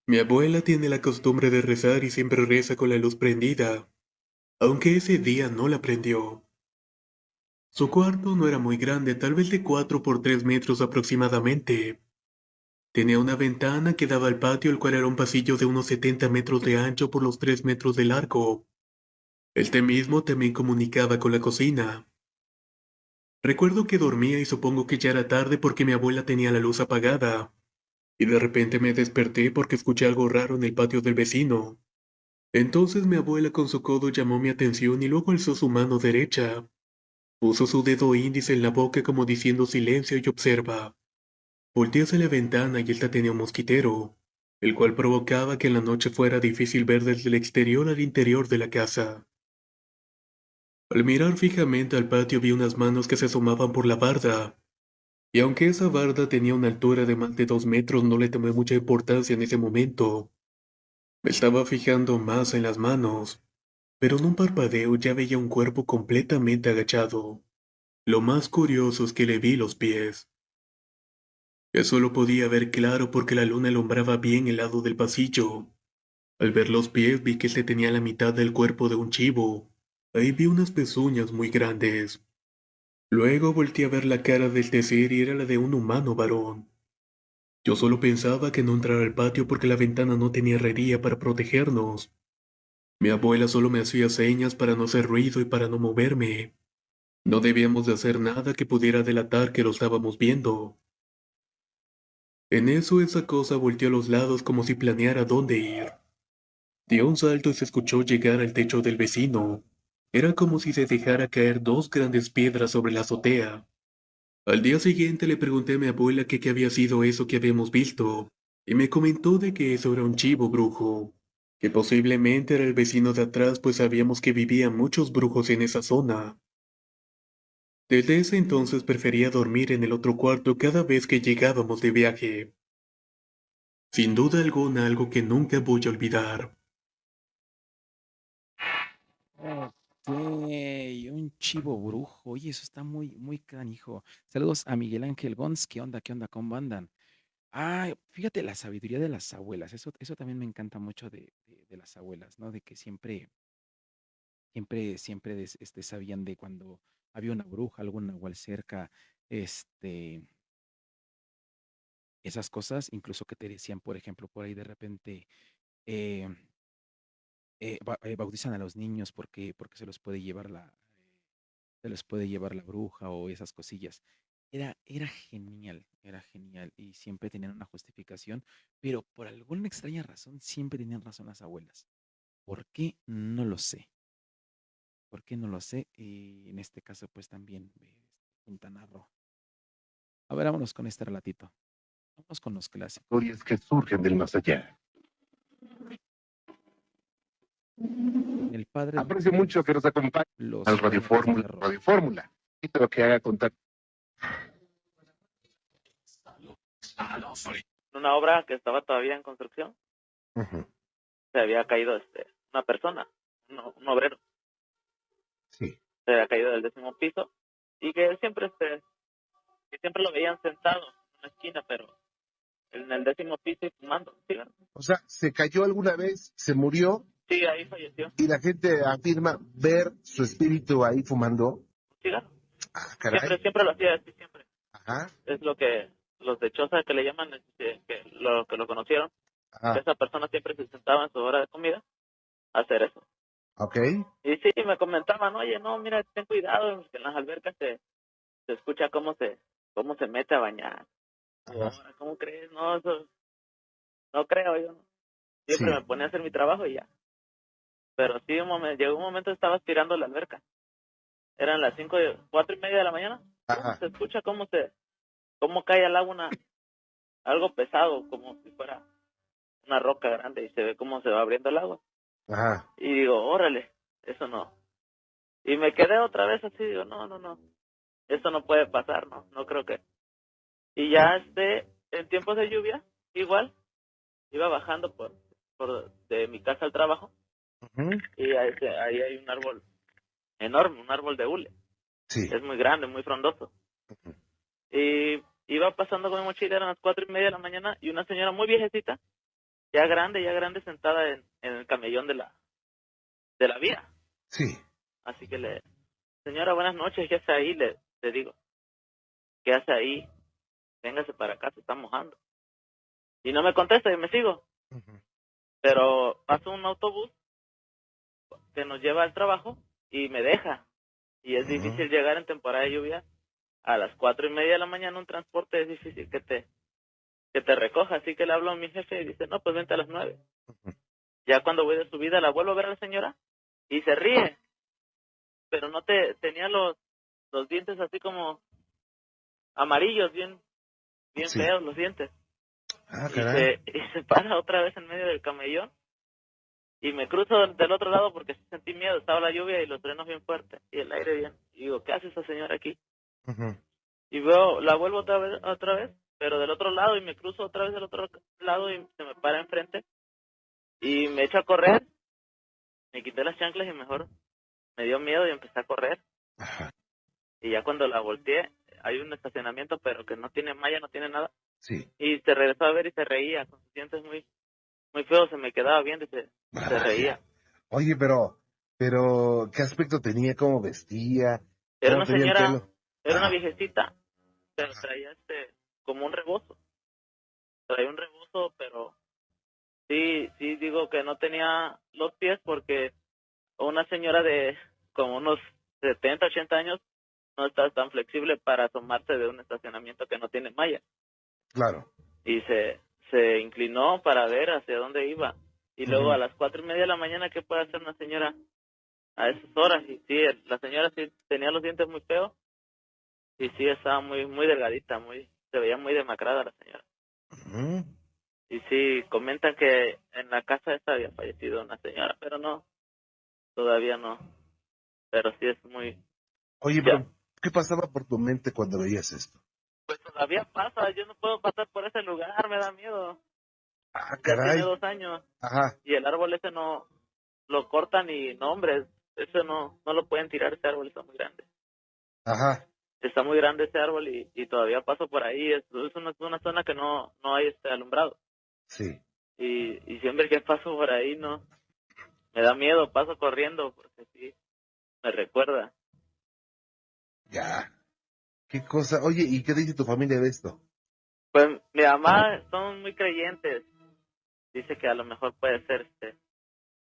Mi abuela tiene la costumbre de rezar y siempre reza con la luz prendida, aunque ese día no la prendió. Su cuarto no era muy grande, tal vez de 4 por 3 metros aproximadamente. Tenía una ventana que daba al patio, el cual era un pasillo de unos 70 metros de ancho por los 3 metros de largo. Este mismo también comunicaba con la cocina. Recuerdo que dormía y supongo que ya era tarde porque mi abuela tenía la luz apagada, y de repente me desperté porque escuché algo raro en el patio del vecino. Entonces mi abuela con su codo llamó mi atención y luego alzó su mano derecha. Puso su dedo índice en la boca como diciendo silencio y observa. Volteé hacia la ventana y ésta tenía un mosquitero, el cual provocaba que en la noche fuera difícil ver desde el exterior al interior de la casa. Al mirar fijamente al patio vi unas manos que se asomaban por la barda, y aunque esa barda tenía una altura de más de 2 metros no le tomé mucha importancia en ese momento. Me estaba fijando más en las manos, pero en un parpadeo ya veía un cuerpo completamente agachado. Lo más curioso es que le vi los pies. Eso lo podía ver claro porque la luna alumbraba bien el lado del pasillo. Al ver los pies vi que se tenía la mitad del cuerpo de un chivo. Ahí vi unas pezuñas muy grandes. Luego volteé a ver la cara desde ser y era la de un humano varón. Yo solo pensaba que no entrara al patio porque la ventana no tenía herrería para protegernos. Mi abuela solo me hacía señas para no hacer ruido y para no moverme. No debíamos de hacer nada que pudiera delatar que lo estábamos viendo. En eso esa cosa volteó a los lados como si planeara dónde ir. Dio un salto y se escuchó llegar al techo del vecino. Era como si se dejara caer 2 grandes piedras sobre la azotea. Al día siguiente le pregunté a mi abuela que qué había sido eso que habíamos visto, y me comentó de que eso era un chivo brujo, que posiblemente era el vecino de atrás, pues sabíamos que vivían muchos brujos en esa zona. Desde ese entonces prefería dormir en el otro cuarto cada vez que llegábamos de viaje. Sin duda alguna, algo que nunca voy a olvidar. Ok, un chivo brujo. Oye, eso está muy, muy canijo. Saludos a Miguel Ángel Gons. ¿Qué onda? ¿Qué onda? ¿Cómo andan? Ah, fíjate la sabiduría de las abuelas. Eso también me encanta mucho de las abuelas, ¿no? De que siempre sabían de cuando había una bruja, algún nahual cerca, este, esas cosas, incluso que te decían, por ejemplo, por ahí de repente, eh, bautizan a los niños porque se los puede llevar la bruja o esas cosillas. Era genial y siempre tenían una justificación, pero por alguna extraña razón siempre tenían razón las abuelas. ¿Por qué? No lo sé. ¿Por qué? No lo sé. Y en este caso, pues también Quintana Roo. A ver, vámonos con este relatito. Vamos con los clásicos. Historias que surgen del más allá. El padre de Aprecio mucho que nos acompañe los al Radio cuentos de Fórmula. terror. Radio Fórmula. Y lo que haga contar. Una obra que estaba todavía en construcción, se había caído una persona, un obrero, Sí. se había caído del 10º piso y que que siempre lo veían sentado en una esquina, pero en el 10º piso y fumando. Sí, O sea, se cayó alguna vez, se murió sí, ahí falleció. y la gente afirma ver su espíritu ahí fumando. Sí, Ah, caray. siempre lo hacía así, siempre. Ajá. Es lo que los de Choza que le llaman, que lo conocieron, que Ajá. esa persona siempre se sentaba en su hora de comida a hacer eso. Ok. Y sí, me comentaban, oye, no, mira, ten cuidado, que en las albercas se escucha cómo se mete a bañar. Ajá. Ahora, ¿cómo crees? No, eso no creo yo. Siempre Sí. me ponía a hacer mi trabajo y ya. Pero sí, llegó un momento que estaba aspirando la alberca. Eran las 4:30 de la mañana. Ajá. Se escucha cómo cae al agua algo pesado, como si fuera una roca grande y se ve cómo se va abriendo el agua. Ajá. Y digo, órale, eso no. Y me quedé otra vez así, digo, no, eso no puede pasar, no creo que. Y ya en tiempos de lluvia, igual, iba bajando de mi casa al trabajo y ahí hay un árbol enorme, un árbol de hule. Sí. Es muy grande, muy frondoso. Y iba pasando con mi mochila, eran las 4:30 de la mañana y una señora muy viejecita, ya grande, sentada en el camellón de la vía. Sí. Así que señora, buenas noches, ¿qué hace ahí? Le digo, ¿qué hace ahí? Véngase para acá, se está mojando. Y no me contesta y me sigo. Pero paso un autobús que nos lleva al trabajo y me deja. Y es difícil llegar en temporada de lluvia a las 4:30 de la mañana, un transporte es difícil que te recoja. Así que le hablo a mi jefe y dice, no, pues vente a las 9. Ya cuando voy de subida la vuelvo a ver a la señora y se ríe. Pero no tenía los dientes así como amarillos, bien Sí. feos los dientes. Ah, caray. Y se para otra vez en medio del camellón y me cruzo del otro lado porque sentí miedo, estaba la lluvia y los truenos bien fuertes y el aire bien. Y digo, ¿qué hace esa señora aquí? Y la vuelvo otra vez, pero del otro lado y me cruzo otra vez del otro lado y se me para enfrente y me echo a correr. Me quité las chanclas y mejor me dio miedo y empecé a correr. Y ya cuando la volteé, hay un estacionamiento pero que no tiene malla, no tiene nada. Sí. Y se regresó a ver y se reía, con sus dientes muy feos, se me quedaba viendo y se reía. Oye, pero, ¿qué aspecto tenía? ¿Cómo vestía? Era ¿Cómo una tenía el señora, pelo? era una viejecita, pero traía como un rebozo. Traía un rebozo, pero sí digo que no tenía los pies porque una señora de como unos 70, 80 años no está tan flexible para asomarse de un estacionamiento que no tiene malla. Claro. Y se inclinó para ver hacia dónde iba. Y luego a las 4:30 de la mañana, ¿qué puede hacer una señora a esas horas? Y sí, la señora sí tenía los dientes muy feos Y sí, estaba muy delgadita, se veía muy demacrada la señora. Ujú. Y sí, comentan que en la casa esta había fallecido una señora, pero no, todavía no. Pero sí es muy... Oye, Ya, pero ¿qué pasaba por tu mente cuando veías esto? pues todavía pasa, yo no puedo pasar por ese lugar, me da miedo. Ah, Ya tiene caray. 2 años Ajá, y el árbol ese no lo cortan y no, hombre, ese no lo pueden tirar, ese árbol está muy grande. ajá, Está muy grande ese árbol y todavía paso por ahí, es una zona que no hay alumbrado. sí, Y siempre que paso por ahí, no, me da miedo, paso corriendo porque sí, me recuerda. ya. ¿Qué cosa? Oye, ¿y qué dice tu familia de esto? Pues mi mamá son muy creyentes. Dice que a lo mejor puede ser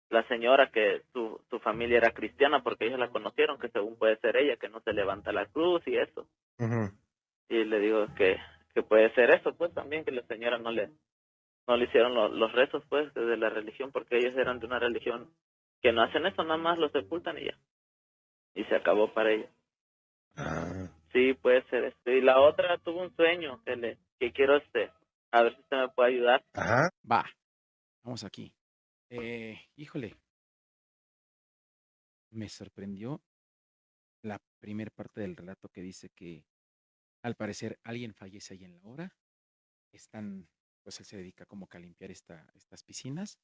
la señora que su familia era cristiana porque ellos la conocieron, que según puede ser ella, que no se levanta la cruz y eso. Ujú. Y le digo que puede ser eso, pues también que la señora no le hicieron los rezos, pues, de la religión, porque ellos eran de una religión que no hacen eso, nada más lo sepultan y ya. Y se acabó para ella. Ah, Sí, puede ser Y la otra tuvo un sueño que quiero a ver si usted me puede ayudar. ajá, Va, vamos aquí. Híjole, me sorprendió la primera parte del relato que dice que al parecer alguien fallece ahí en la obra. Pues él se dedica como que a limpiar estas piscinas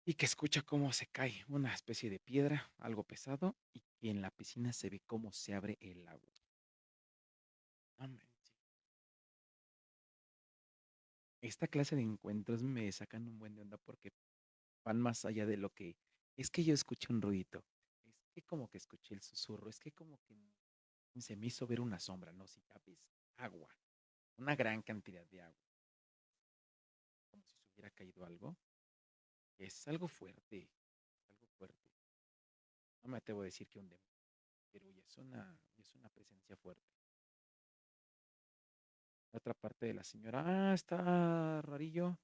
y que escucha cómo se cae una especie de piedra, algo pesado, y que en la piscina se ve cómo se abre el agua. No manches. Esta clase de encuentros me sacan un buen de onda porque van más allá de lo que es que yo escuché un ruido, es que como que escuché el susurro, es que como que se me hizo ver una sombra, no, si ya ves agua, una gran cantidad de agua, como si se hubiera caído algo. Es algo fuerte, algo fuerte. No me atrevo a decir que un demonio, pero ya es una presencia fuerte. La otra parte de la señora, está rarillo.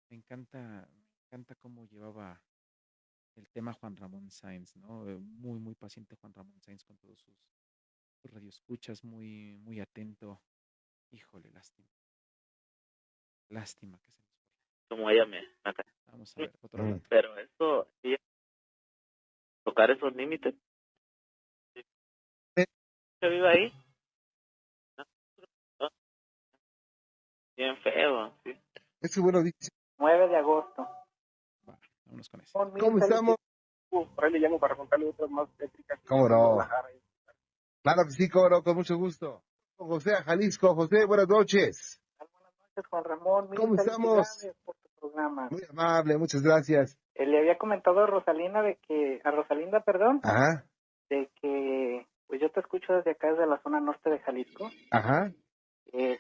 Me encanta cómo llevaba el tema Juan Ramón Sáenz, ¿no? Muy paciente Juan Ramón Sáenz con todos sus radioescuchas, muy atento. Híjole, lástima. Lástima que se nos fue. Como ella me acá. Vamos a ver, otro mm, relato. Pero eso, sí, tocar esos límites, que vive ahí, ¿no? Bien feo, sí. ese bueno dice, 9 de agosto. Va, vámonos con ese. ¿cómo estamos? Por ahí le llamo para contarle otras más técnicas. ¿Cómo no? Claro que sí, cómo no, con mucho gusto. José a Jalisco. José, buenas noches. Buenas noches, Juan Ramón. Mil ¿Cómo estamos? felicidades por tu programa. Muy amable, muchas gracias. Le había comentado a Rosalinda perdón, Ajá, de que pues yo te escucho desde acá, desde la zona norte de Jalisco. ajá,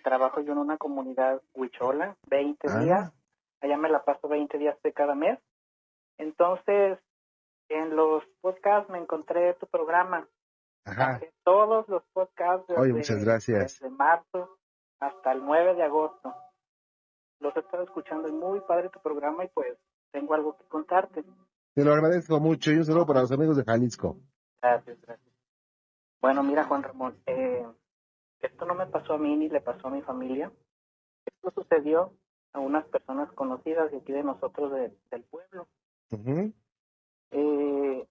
Trabajo yo en una comunidad huichola, 20 días. ah, Allá me la paso 20 días de cada mes. Entonces, en los podcasts me encontré tu programa. ajá. Todos los podcasts Oye, muchas gracias. desde marzo hasta el 9 de agosto. Los he estado escuchando, es muy padre tu programa y pues tengo algo que contarte. Te lo agradezco mucho y un saludo para los amigos de Jalisco. Gracias. Bueno, mira, Juan Ramón, esto no me pasó a mí ni le pasó a mi familia. Esto sucedió a unas personas conocidas de aquí de nosotros del pueblo. Ujú, Eh,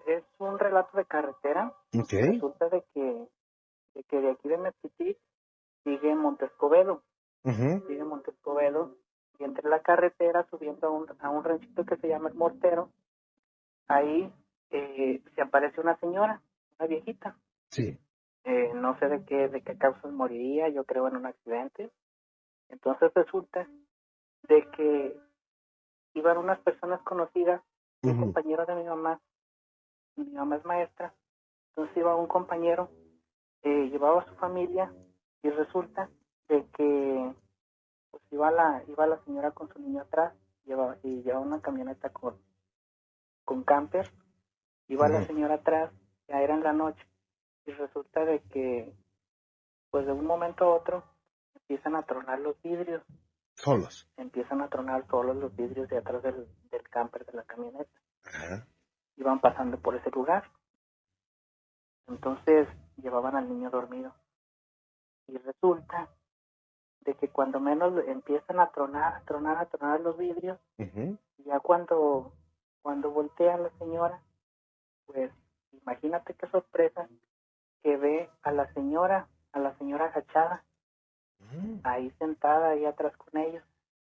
es un relato de carretera. ok, Resulta de que de aquí de Mezquití sigue Montescobedo. ujú, Sigue Montescobedo y entre la carretera subiendo a un ranchito que se llama El Mortero, ahí se aparece una señora, una viejita. sí, No sé de qué causas moriría, yo creo en un accidente. Entonces resulta de que iban unas personas conocidas, un ujú, compañero de mi mamá es maestra, entonces iba un compañero, llevaba a su familia y resulta de que pues iba la señora con su niño atrás, llevaba una camioneta con camper, iba la ujú, señora atrás, ya era en la noche, y resulta de que pues de un momento a otro empiezan a tronar los vidrios, solos. empiezan a tronar solos los vidrios de atrás del camper de la camioneta, Ajá, y van pasando por ese lugar. Entonces llevaban al niño dormido. Y resulta de que cuando menos empiezan a tronar los vidrios, Ujú. y ya cuando voltea la señora, pues imagínate qué sorpresa que ve a la señora agachada, ahí sentada ahí atrás con ellos.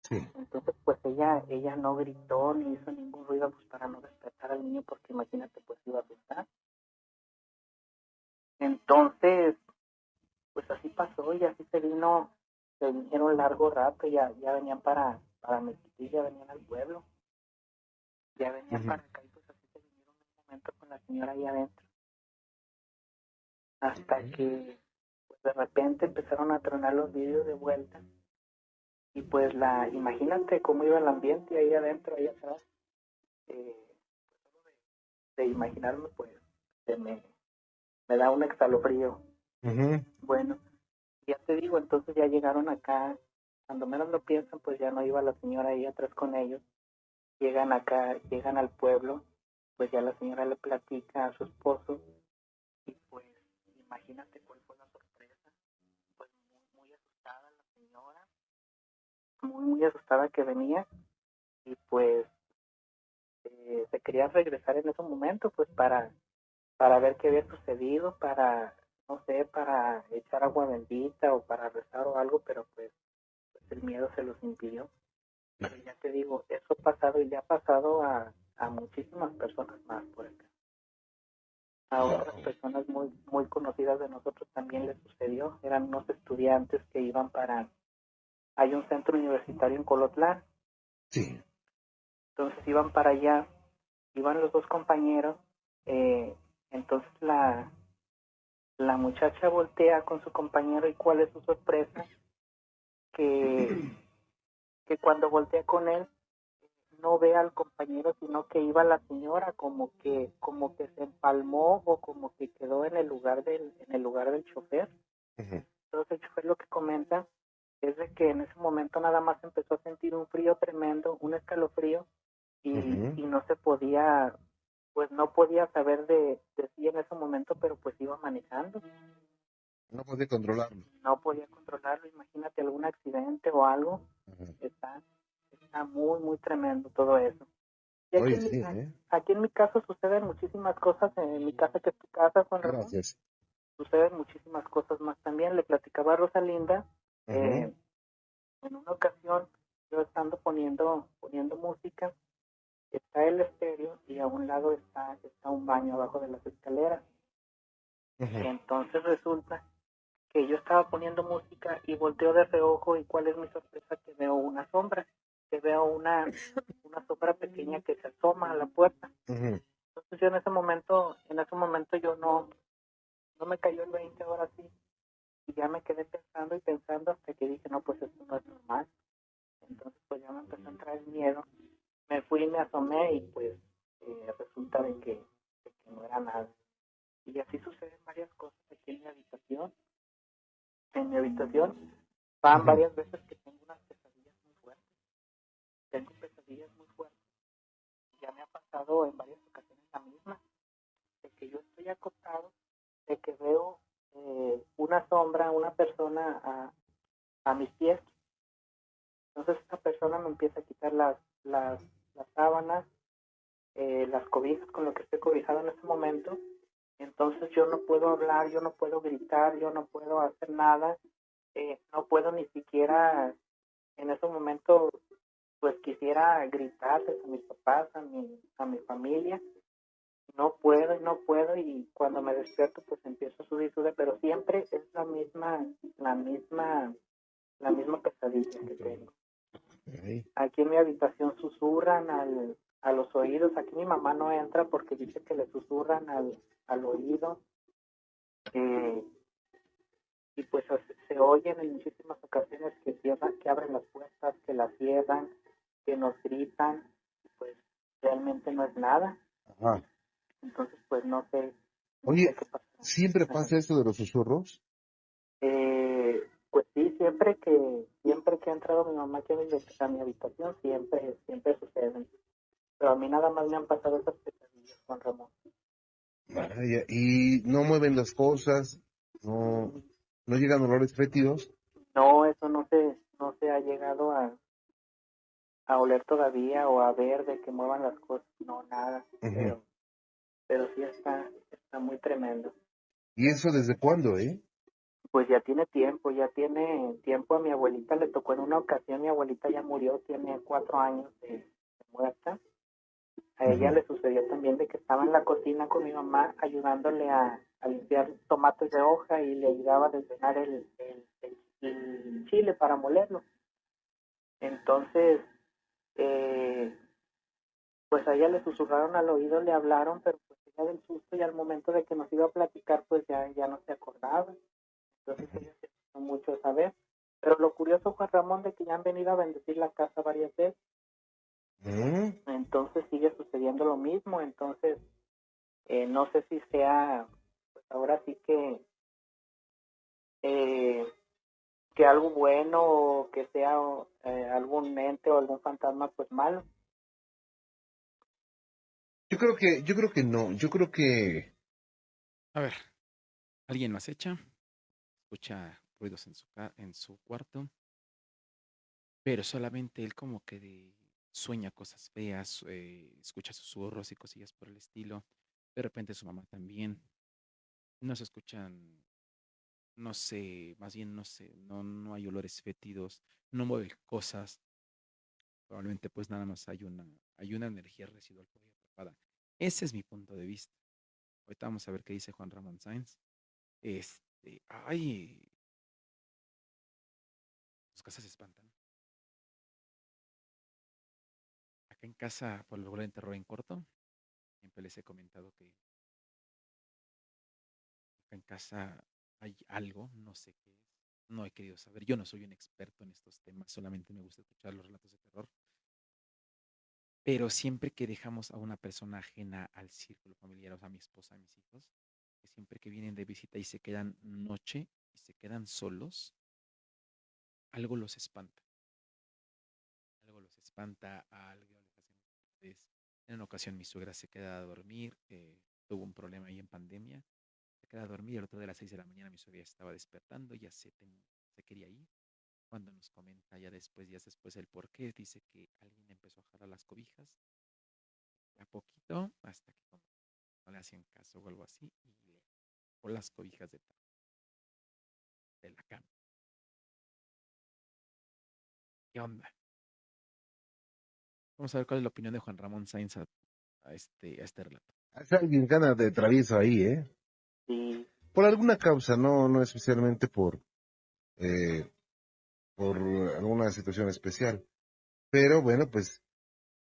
Sí. Entonces pues ella no gritó ni hizo ningún ruido pues para no despertar al niño, porque imagínate pues iba a asustar. Entonces pues así pasó y así se vinieron largo rato, ya venían para Mezquitic, ya venían al pueblo, ya venían Ujú. para acá, y pues así se vinieron un momento con la señora ahí adentro, hasta que pues, de repente empezaron a tronar los vidrios de vuelta, y pues imagínate cómo iba el ambiente ahí adentro, ahí atrás, eh, de imaginarme pues me da un escalofrío. Ujú. Bueno, ya te digo, entonces ya llegaron acá, cuando menos lo piensan, pues ya no iba la señora ahí atrás con ellos, llegan acá, llegan al pueblo, pues ya la señora le platica a su esposo, y pues imagínate cuál fue la sorpresa, pues muy asustada la señora, muy asustada que venía, y pues se quería regresar en ese momento, pues para ver qué había sucedido, para, no sé, para echar agua bendita o para rezar o algo, pero pues el miedo se los impidió. Pero ya te digo, eso ha pasado y le ha pasado a muchísimas personas más por acá. A otras personas muy conocidas de nosotros también les sucedió. Eran unos estudiantes que iban hay un centro universitario en Colotlán. Sí. Entonces iban para allá, iban los dos compañeros. Entonces la muchacha voltea con su compañero, y cuál es su sorpresa, que cuando voltea con él no ve al compañero, sino que iba la señora, como que se empalmó o como que quedó en el lugar del chofer. Ujú. Entonces el chofer lo que comenta es de que en ese momento nada más empezó a sentir un frío tremendo, un escalofrío, Ujú. y no se podía, pues no podía saber de sí en ese momento, pero pues iba manejando, No podía controlarlo. no podía controlarlo. Imagínate algún accidente o algo. Ujú. Está muy tremendo todo eso. Y Oye, sí, ¿eh? aquí en mi casa suceden muchísimas cosas, en mi casa, que es tu casa, Juan Ramón, Gracias. suceden muchísimas cosas más también. Le platicaba a Rosalinda, Ujú. en una ocasión, yo estando poniendo música, está el estéreo y a un lado está un baño abajo de las escaleras. Ujú. Entonces resulta que yo estaba poniendo música y volteo de reojo, y cuál es mi sorpresa, que veo una sombra, que veo una sombra pequeña que se asoma a la puerta. Ujú. Entonces yo en ese momento yo no me cayó el 20 ahora sí, y ya me quedé pensando y pensando hasta que dije, no, pues esto no es normal. Entonces pues ya me empezó a entrar el miedo, me fui y me asomé, y pues resulta de que no era nada. Y así suceden varias cosas aquí en mi habitación. En mi habitación van Ujú. varias veces que tengo unas pesadillas muy fuertes. Tengo pesadillas muy fuertes. Ya me ha pasado en varias ocasiones la misma, de que yo estoy acostado, de que veo una sombra, una persona a mis pies. Entonces esta persona me empieza a quitar las sábanas, las cobijas con lo que estoy cobijado en ese momento. Entonces yo no puedo hablar, yo no puedo gritar, yo no puedo hacer nada, no puedo ni siquiera en ese momento, pues quisiera gritarles a mis papás, a mi familia. No puedo y no puedo, y cuando me despierto pues empiezo a sudar, pero siempre es la misma pesadilla que tengo. Ok. Aquí en mi habitación susurran a los oídos. Aquí mi mamá no entra porque dice que le susurran al oído, eh, y pues se oyen en muchísimas ocasiones que cierran, que abren las puertas, que las cierran, que nos gritan. Pues realmente no es nada. Ajá. Entonces pues no sé Oye, qué pasa. ¿siempre Ajá. pasa esto de los susurros? Pues sí, siempre que ha entrado mi mamá aquí a mi habitación, siempre suceden. Pero a mí nada más me han pasado esas pesadillas, Juan Ramón. Vaya, y no mueven las cosas, no, no llegan olores fétidos. No, eso no se ha llegado a oler todavía o a ver de que muevan las cosas, no, nada, Ujú. pero sí está muy tremendo. ¿Y eso desde cuándo, eh? Pues ya tiene tiempo. A mi abuelita le tocó en una ocasión, mi abuelita ya murió, tiene 4 años de muerta. A ella Ujú. le sucedió también de que estaba en la cocina con mi mamá ayudándole a limpiar tomates de hoja y le ayudaba a desvenar el chile para molerlo. Entonces, eh, pues a ella le susurraron al oído, le hablaron, pero pues ella del susto y al momento de que nos iba a platicar, pues ya no se acordaba. Entonces ella se asustó mucho esa vez. Pero lo curioso, Juan Ramón, de que ya han venido a bendecir la casa varias veces. Entonces sigue sucediendo lo mismo. Entonces, no sé si sea, pues ahora sí eh, que algo bueno o que sea algún ente o algún fantasma, pues malo. Yo creo que no, yo creo que, A ver, alguien lo acecha, escucha ruidos en su cuarto, pero solamente él como que sueña cosas feas, escucha susurros y cosillas por el estilo. De repente su mamá también. No se escuchan, no sé, más bien no sé, no hay olores fétidos, no mueve cosas. Probablemente pues nada más hay una energía residual por ahí atrapada. Ese es mi punto de vista. Ahorita vamos a ver qué dice Juan Ramón Sáenz. Ay, sus casas se espantan. Acá en casa, por lograr en terror en corto, siempre les he comentado que acá en casa hay algo, no sé qué es, no he querido saber. Yo no soy un experto en estos temas, solamente me gusta escuchar los relatos de terror. Pero siempre que dejamos a una persona ajena al círculo familiar, o sea, a mi esposa, a mis hijos, que siempre que vienen de visita y se quedan noche y se quedan solos, algo los espanta. Algo los espanta, a algo les hacen ustedes. En una ocasión mi suegra se queda a dormir, tuvo un problema ahí en pandemia, se queda a dormir, el otro de las 6 de la mañana mi suegra ya estaba despertando, ya se quería ir. Cuando nos comenta ya después, días después, el por qué, dice que alguien empezó a jalar las cobijas, a poquito, hasta que como no le hacían caso o algo así, y le sacó las cobijas de la cama. ¿Qué onda? Vamos a ver cuál es la opinión de Juan Ramón Sainz a este relato. hace alguien gana de travieso ahí, ¿eh? Sí. Por alguna causa, no especialmente eh, por alguna situación especial. Pero bueno, pues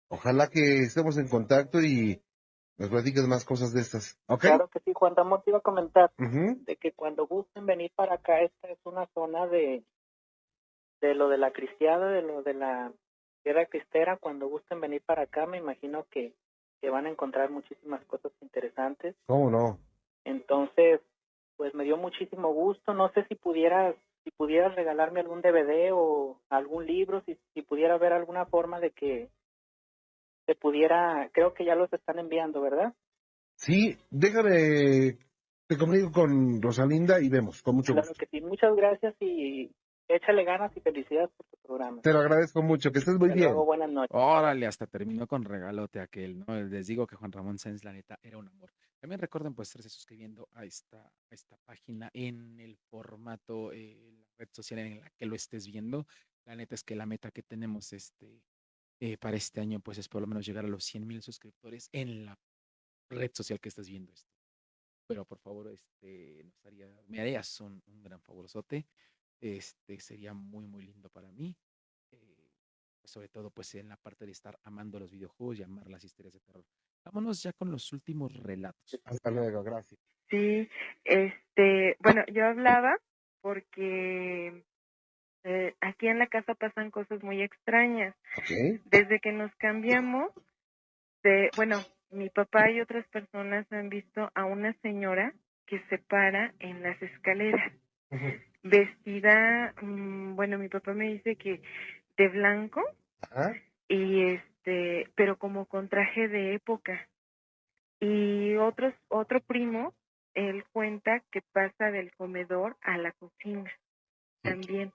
ojalá que estemos en contacto y nos platiques más cosas de estas. ¿Ok? Claro que sí, Juan Ramón, te iba a comentar Ujú. de que cuando gusten venir para acá, esta es una zona de lo de la cristiada, de lo de la tierra cristera. Cuando gusten venir para acá, me imagino que van a encontrar muchísimas cosas interesantes. ¿Cómo no? Entonces, pues me dio muchísimo gusto. No sé si pudieras regalarme algún DVD o algún libro, si pudiera haber alguna forma de que se pudiera, creo que ya los están enviando, ¿verdad? Sí, déjame, te comunico con Rosalinda y vemos, con mucho Claro gusto. que sí. Muchas gracias y échale ganas y felicidades por tu programa. Te lo agradezco mucho, que estés muy Hasta luego, bien. buenas noches. Órale, hasta terminó con regalote aquel, ¿no? Les digo que Juan Ramón Sáenz, la neta, era un amor. También recuerden pues estarse suscribiendo a esta página en el formato, la red social en la que lo estés viendo. La neta es que la meta que tenemos para este año pues es por lo menos llegar a los 100,000 suscriptores en la red social que estés viendo esto. Pero por favor, me harías un gran favorzote. Sería muy, muy lindo para mí. eh, Sobre todo, pues en la parte de estar amando los videojuegos y amar las historias de terror. Vámonos ya con los últimos relatos. Hasta luego, gracias. Sí, bueno, yo hablaba porque aquí en la casa pasan cosas muy extrañas. Ok. Desde que nos cambiamos, bueno, mi papá y otras personas han visto a una señora que se para en las escaleras, vestida, bueno, mi papá me dice que de blanco Ajá. y pero como con traje de época. Y otro primo, él cuenta que pasa del comedor a la cocina también.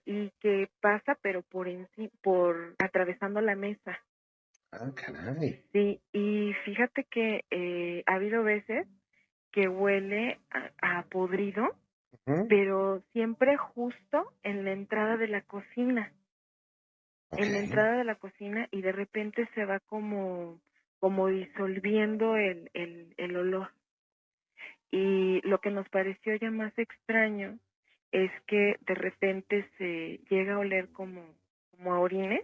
Y que pasa pero por atravesando la mesa. Ah, caray. Sí, y fíjate que ha habido veces que huele a podrido, pero siempre justo en la entrada de la cocina. En la entrada de la cocina, y de repente se va como disolviendo el olor. Y lo que nos pareció ya más extraño es que de repente se llega a oler como a orines,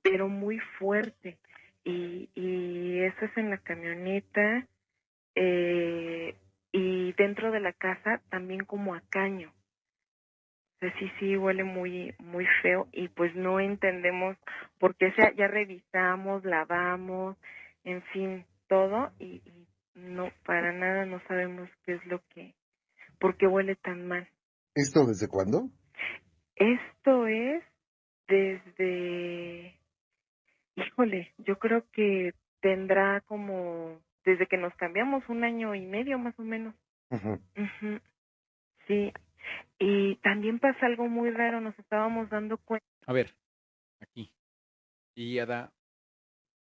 pero muy fuerte. Y eso es en la camioneta, y dentro de la casa también como a caño. O sea, sí huele muy muy feo, y pues no entendemos por qué. Ya revisamos, lavamos, en fin, todo, y no, para nada no sabemos qué es por qué huele tan mal. ¿Esto desde cuándo? Esto es desde, híjole, yo creo que tendrá como desde que nos cambiamos 1 año y medio más o menos. Ujú. Sí, y también pasa algo muy raro, nos estábamos dando cuenta. A ver, aquí. Y ya da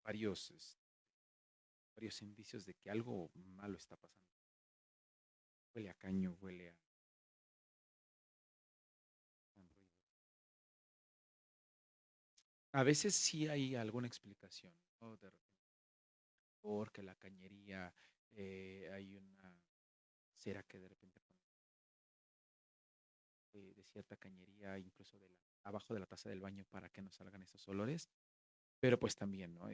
varios, varios indicios de que algo malo está pasando. Huele a caño, huele a... A veces sí hay alguna explicación, ¿no? De repente, porque la cañería, hay una cera que de repente pone de cierta cañería, incluso abajo de la taza del baño para que no salgan esos olores. Pero pues también, ¿no?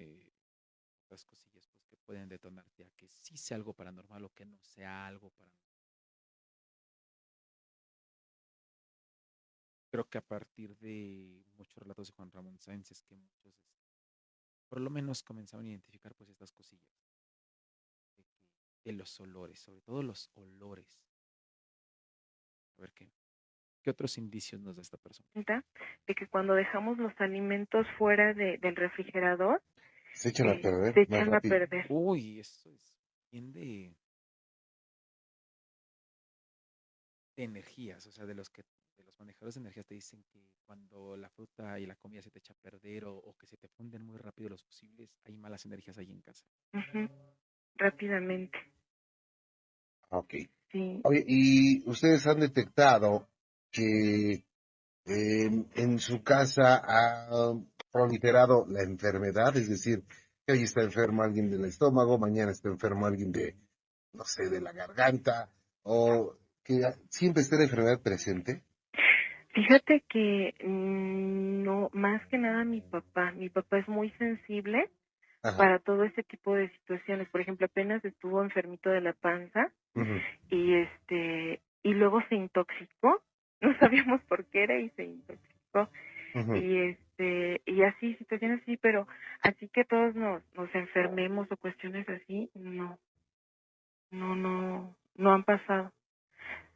Otras cosillas pues que pueden detonarte a que sí sea algo paranormal o que no sea algo paranormal. Creo que a partir de muchos relatos de Juan Ramón Sáenz es que muchos, por lo menos comenzaron a identificar pues estas cosillas de los olores, sobre todo los olores. A ver qué otros indicios nos da esta persona. De que cuando dejamos los alimentos fuera del refrigerador, Se echan a perder se más echan a rápido. perder. Uy, eso es bien de energías, o sea, de los manejadores de energías te dicen que cuando la fruta y la comida se te echa a perder o que se te funden muy rápido los fusibles, hay malas energías ahí en casa. Ujú. Rápidamente. Ok. Sí. Oye, ¿y ustedes han detectado que en su casa ha proliferado la enfermedad? Es decir, que hoy está enfermo alguien del estómago, mañana está enfermo alguien de, no sé, de la garganta, o que siempre esté la enfermedad presente. Fíjate que no, más que nada mi papá es muy sensible para todo ese tipo de situaciones. Por ejemplo, apenas estuvo enfermito de la panza, y luego se intoxicó, no sabíamos por qué era y se intoxicó. Y así, situaciones así, pero así que todos nos enfermemos o cuestiones así, no han pasado.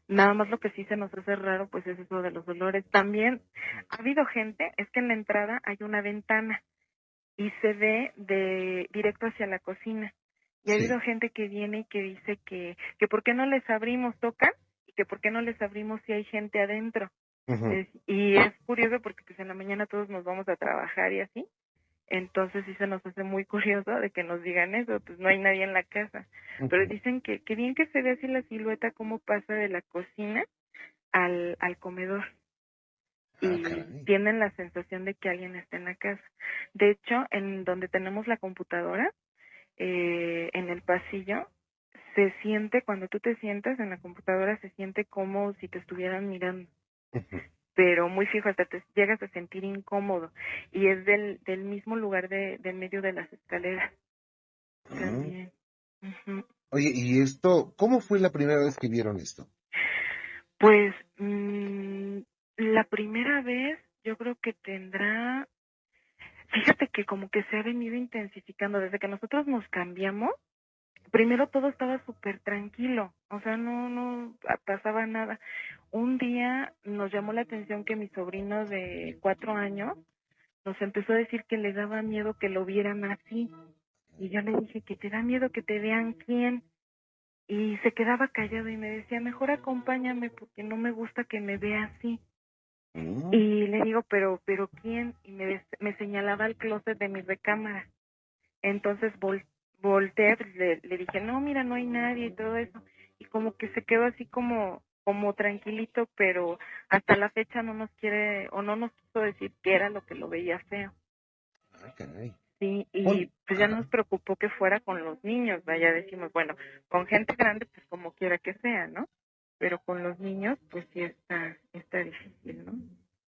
Nada más lo que sí se nos hace raro pues es eso de los dolores. También ha habido gente, es que en la entrada hay una ventana y se ve directo hacia la cocina. Y ha habido gente que viene y que dice que por qué no les abrimos, tocan, y que por qué no les abrimos si hay gente adentro. Y es curioso porque pues en la mañana todos nos vamos a trabajar y así. Entonces sí se nos hace muy curioso de que nos digan eso, pues no hay nadie en la casa. Pero dicen que bien que se ve así la silueta cómo pasa de la cocina al comedor. Y tienen la sensación de que alguien está en la casa. De hecho, en donde tenemos la computadora, en el pasillo, se siente, cuando tú te sientas en la computadora, se siente como si te estuvieran mirando. Pero muy fijo, hasta te llegas a sentir incómodo. Y es del mismo lugar del medio de las escaleras. También. Ujú. Oye, ¿y esto, cómo fue la primera vez que vieron esto? Pues la primera vez yo creo que fíjate que como que se ha venido intensificando desde que nosotros nos cambiamos. Primero todo estaba súper tranquilo, o sea, no pasaba nada. Un día nos llamó la atención que mi sobrino de 4 años nos empezó a decir que le daba miedo que lo vieran así. Y yo le dije que te da miedo que te vean quién. Y se quedaba callado y me decía, mejor acompáñame porque no me gusta que me vea así. Y le digo, pero ¿quién? Y me señalaba el closet de mi recámara. Entonces volteé, pues, le dije, no, mira, no hay nadie y todo eso. Y como que se quedó así como tranquilito, pero hasta la fecha no nos quiere o no nos quiso decir qué era lo que lo veía feo. Ay, caray. Sí, y pues ya nos preocupó que fuera con los niños, vaya, decimos, bueno, con gente grande, pues como quiera que sea, ¿no? Pero con los niños, pues sí está difícil, ¿no?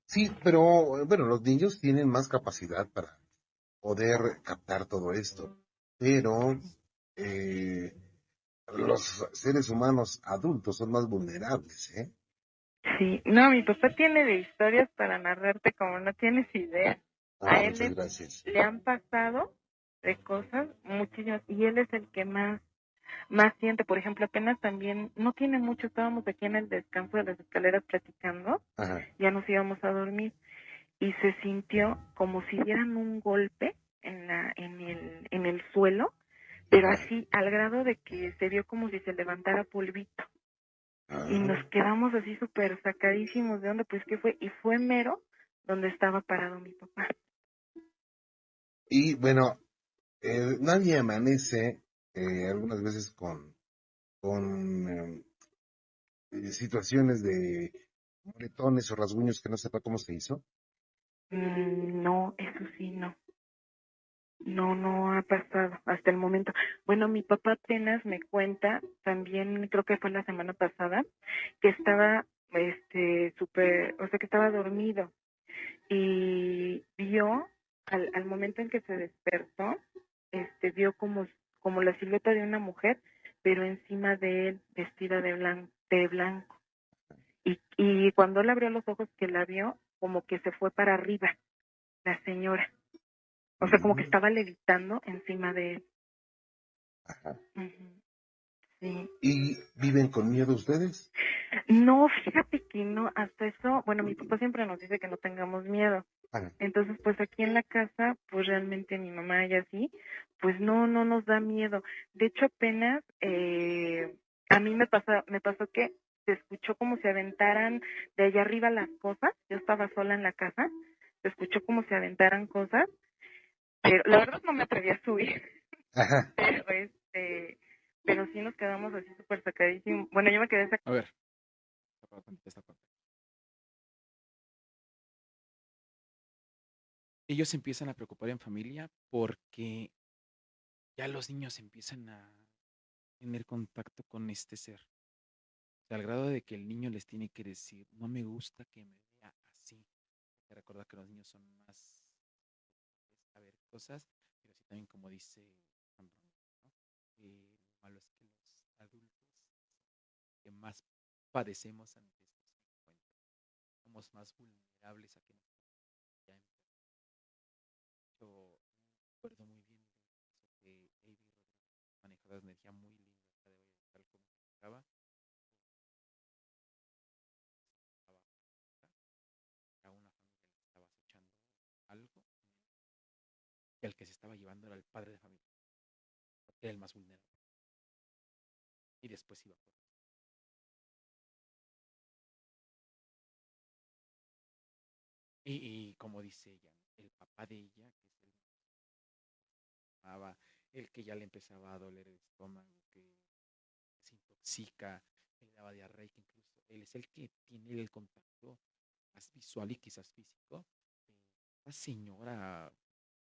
Sí, pero bueno, los niños tienen más capacidad para poder captar todo esto, pero los seres humanos adultos son más vulnerables, ¿eh? Sí, no, mi papá tiene de historias para narrarte como no tienes idea. A él Muchas gracias. le han pasado de cosas muchísimas y él es el que más siente. Por ejemplo, apenas también, no tiene mucho, estábamos aquí en el descanso de las escaleras platicando, Ajá. ya nos íbamos a dormir y se sintió como si dieran un golpe en el suelo, pero así al grado de que se vio como si se levantara polvito. Y nos quedamos así súper sacadísimos de onda, pues ¿qué fue? Y fue mero donde estaba parado mi papá. Y bueno, nadie amanece algunas veces con situaciones de moretones o rasguños que no sepa cómo se hizo. No, eso sí, no. No ha pasado hasta el momento. Bueno, mi papá apenas me cuenta, también creo que fue la semana pasada, que estaba súper, o sea, que estaba dormido y vio al momento en que se despertó, vio como la silueta de una mujer, pero encima de él, vestida de blanco. Y cuando él abrió los ojos que la vio, como que se fue para arriba, la señora. O sea, como que estaba levitando encima de él. Ajá. Ujú. Sí. ¿Y viven con miedo ustedes? No, fíjate que no, hasta eso, bueno, mi papá siempre nos dice que no tengamos miedo. Ajá. Entonces, pues aquí en la casa, pues realmente mi mamá y así, pues no nos da miedo. De hecho, apenas a mí me pasó que se escuchó como si aventaran de allá arriba las cosas. Yo estaba sola en la casa, se escuchó como si aventaran cosas, pero la verdad no me atreví a subir. Ajá. Pero sí nos quedamos así súper sacadísimos. Bueno, yo me quedé A ver. Esta parte. Ellos se empiezan a preocupar en familia porque ya los niños empiezan a tener contacto con este ser. O sea, al grado de que el niño les tiene que decir, no me gusta que me vea así. Hay que recordar que los niños son más a ver cosas, pero sí también como dice Sandro, ¿no? Lo malo es que los adultos que más padecemos ante estos encuentros somos más vulnerables a que nos ya yo recuerdo muy bien eso que Avi Rodríguez manejaba de energía muy linda de tal como se estaba a una familia que estaba acechando algo y al que se estaba llevando era el padre de familia, porque era el más vulnerable. Y después iba por... Y como dice ella, el papá de ella, que es el que amaba, el que ya le empezaba a doler el estómago, que se intoxica, que le daba diarrea, que incluso él es el que tiene el contacto más visual y quizás físico. La señora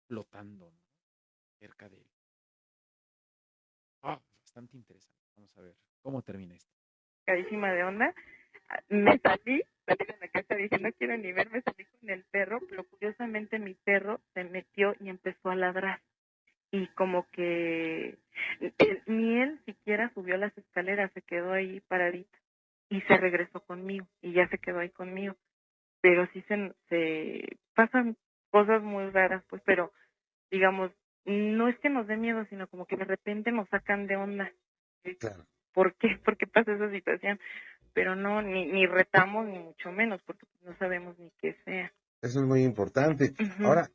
flotando, ¿no? Cerca de él. Bastante interesante. Vamos a ver cómo termina esto. Carísima de onda. Me salí de la casa, dije, no quiero ni verme, salí con el perro, pero curiosamente mi perro se metió y empezó a ladrar. Y como que ni él siquiera subió las escaleras, se quedó ahí paradito. Y se regresó conmigo, y ya se quedó ahí conmigo. Pero sí se pasan cosas muy raras, pues, pero digamos, no es que nos dé miedo, sino como que de repente nos sacan de onda. Claro. ¿Por qué? ¿Por qué pasa esa situación? Pero no, ni retamos, ni mucho menos, porque no sabemos ni qué sea. Eso es muy importante. Ujú. Ahora,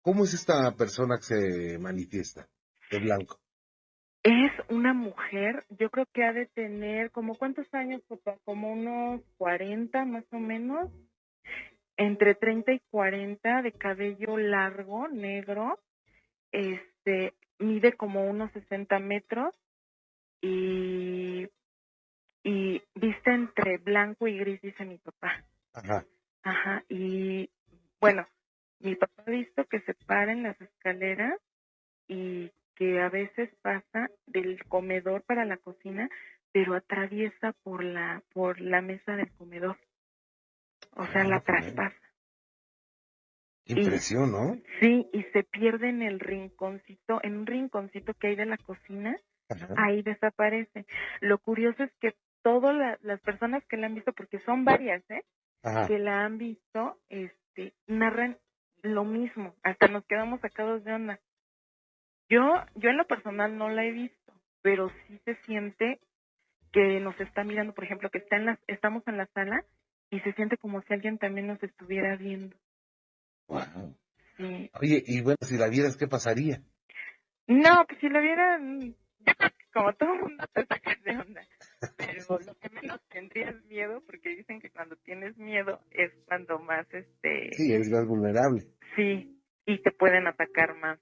¿Cómo es esta persona que se manifiesta de blanco? Es una mujer, yo creo que ha de tener, como ¿cuántos años, papá? Como unos 40 más o menos, entre 30 y 40, de cabello largo, negro, mide como unos 60 metros y, y viste entre blanco y gris, dice mi papá. Ajá. Ajá, y bueno, mi papá ha visto que se para en las escaleras y que a veces pasa del comedor para la cocina, pero atraviesa por la mesa del comedor. O sea, la traspasa. Impresión, ¿no? Sí, y se pierde en un rinconcito que hay de la cocina, Ajá. ahí desaparece. Lo curioso es que todas las personas que la han visto, porque son varias, Ajá. que la han visto, narran lo mismo, hasta nos quedamos sacados de onda. Yo en lo personal no la he visto, pero sí se siente que nos está mirando, por ejemplo, que estamos en la sala y se siente como si alguien también nos estuviera viendo. Wow. Sí. Oye, y bueno, si la vieras, ¿qué pasaría? No, pues si lo vieran, yo creo que como todo el mundo te sacas de onda. Pero lo que menos tendría es miedo, porque dicen que cuando tienes miedo es cuando más, Sí, eres más vulnerable. sí, y te pueden atacar más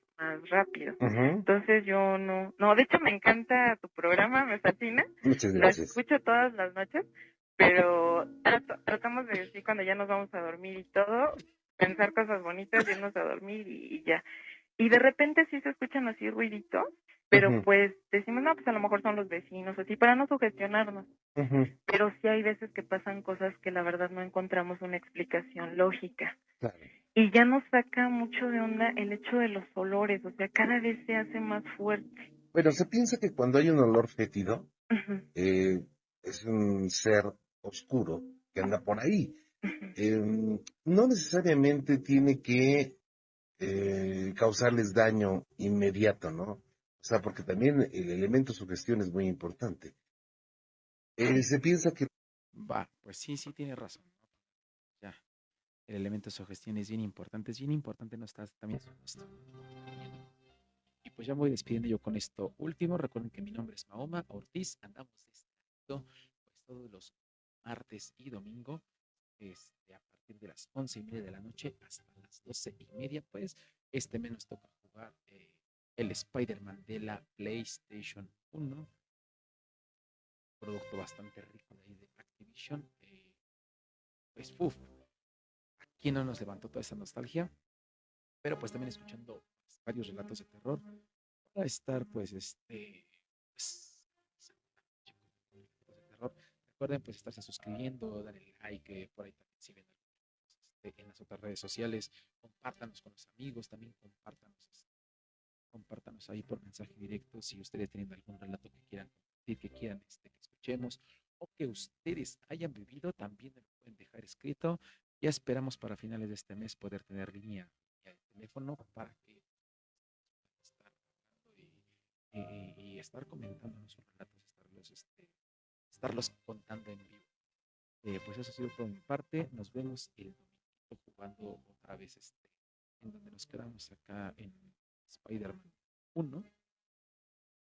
rápido. Entonces yo no, de hecho me encanta tu programa, me fascina. Muchas Lo gracias. escucho todas las noches, pero tratamos de decir cuando ya nos vamos a dormir y todo, pensar cosas bonitas, irnos a dormir y ya. Y de repente sí se escuchan así ruiditos, pero pues decimos, no, pues a lo mejor son los vecinos, así, para no sugestionarnos. Pero sí hay veces que pasan cosas que la verdad no encontramos una explicación lógica. Claro. Y ya nos saca mucho de onda el hecho de los olores, o sea, cada vez se hace más fuerte. Bueno, se piensa que cuando hay un olor fétido, Ujú, es un ser oscuro que anda por ahí. ujú. No necesariamente tiene que causarles daño inmediato, ¿no? O sea, porque también el elemento sugestión es muy importante. Se piensa que... Va, pues sí, sí tiene razón, ¿no? Ya, el elemento de sugestión es bien importante no estar también supuesto. Y pues ya me voy despidiendo yo con esto último. Recuerden que mi nombre es Mahoma Ortiz. Andamos pues todos los martes y domingo, a partir de las 11:30 de la noche hasta las 12:30. Pues mes nos toca jugar el Spider-Man de la PlayStation 1, producto bastante rico de ahí de Activision. Pues, aquí no nos levantó toda esa nostalgia, pero pues también escuchando varios relatos de terror para estar pues, de terror. Recuerden pues estarse suscribiendo, darle like, por ahí también si ven en las otras redes sociales, compártanos con los amigos, también compártanos ahí por mensaje directo si ustedes tienen algún relato que quieran compartir, que quieran que escuchemos o que ustedes hayan vivido, también me lo pueden dejar escrito. Ya esperamos para finales de este mes poder tener línea de teléfono para que estar y estar comentando sus relatos, estarlos contando en vivo. Pues eso ha sido por mi parte. Nos vemos el domingo jugando otra vez en donde nos quedamos acá en Spider-Man 1.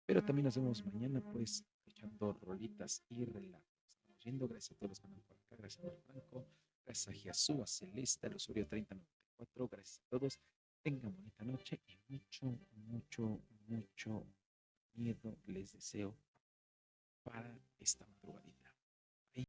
Pero también nos vemos mañana, pues, echando rolitas y relatos. Estamos viendo, gracias a todos los que andan por acá, gracias a Franco, gracias a Giasú, a Celeste, al usuario 3094, gracias a todos. Tengan bonita noche y mucho miedo les deseo para esta madrugadita.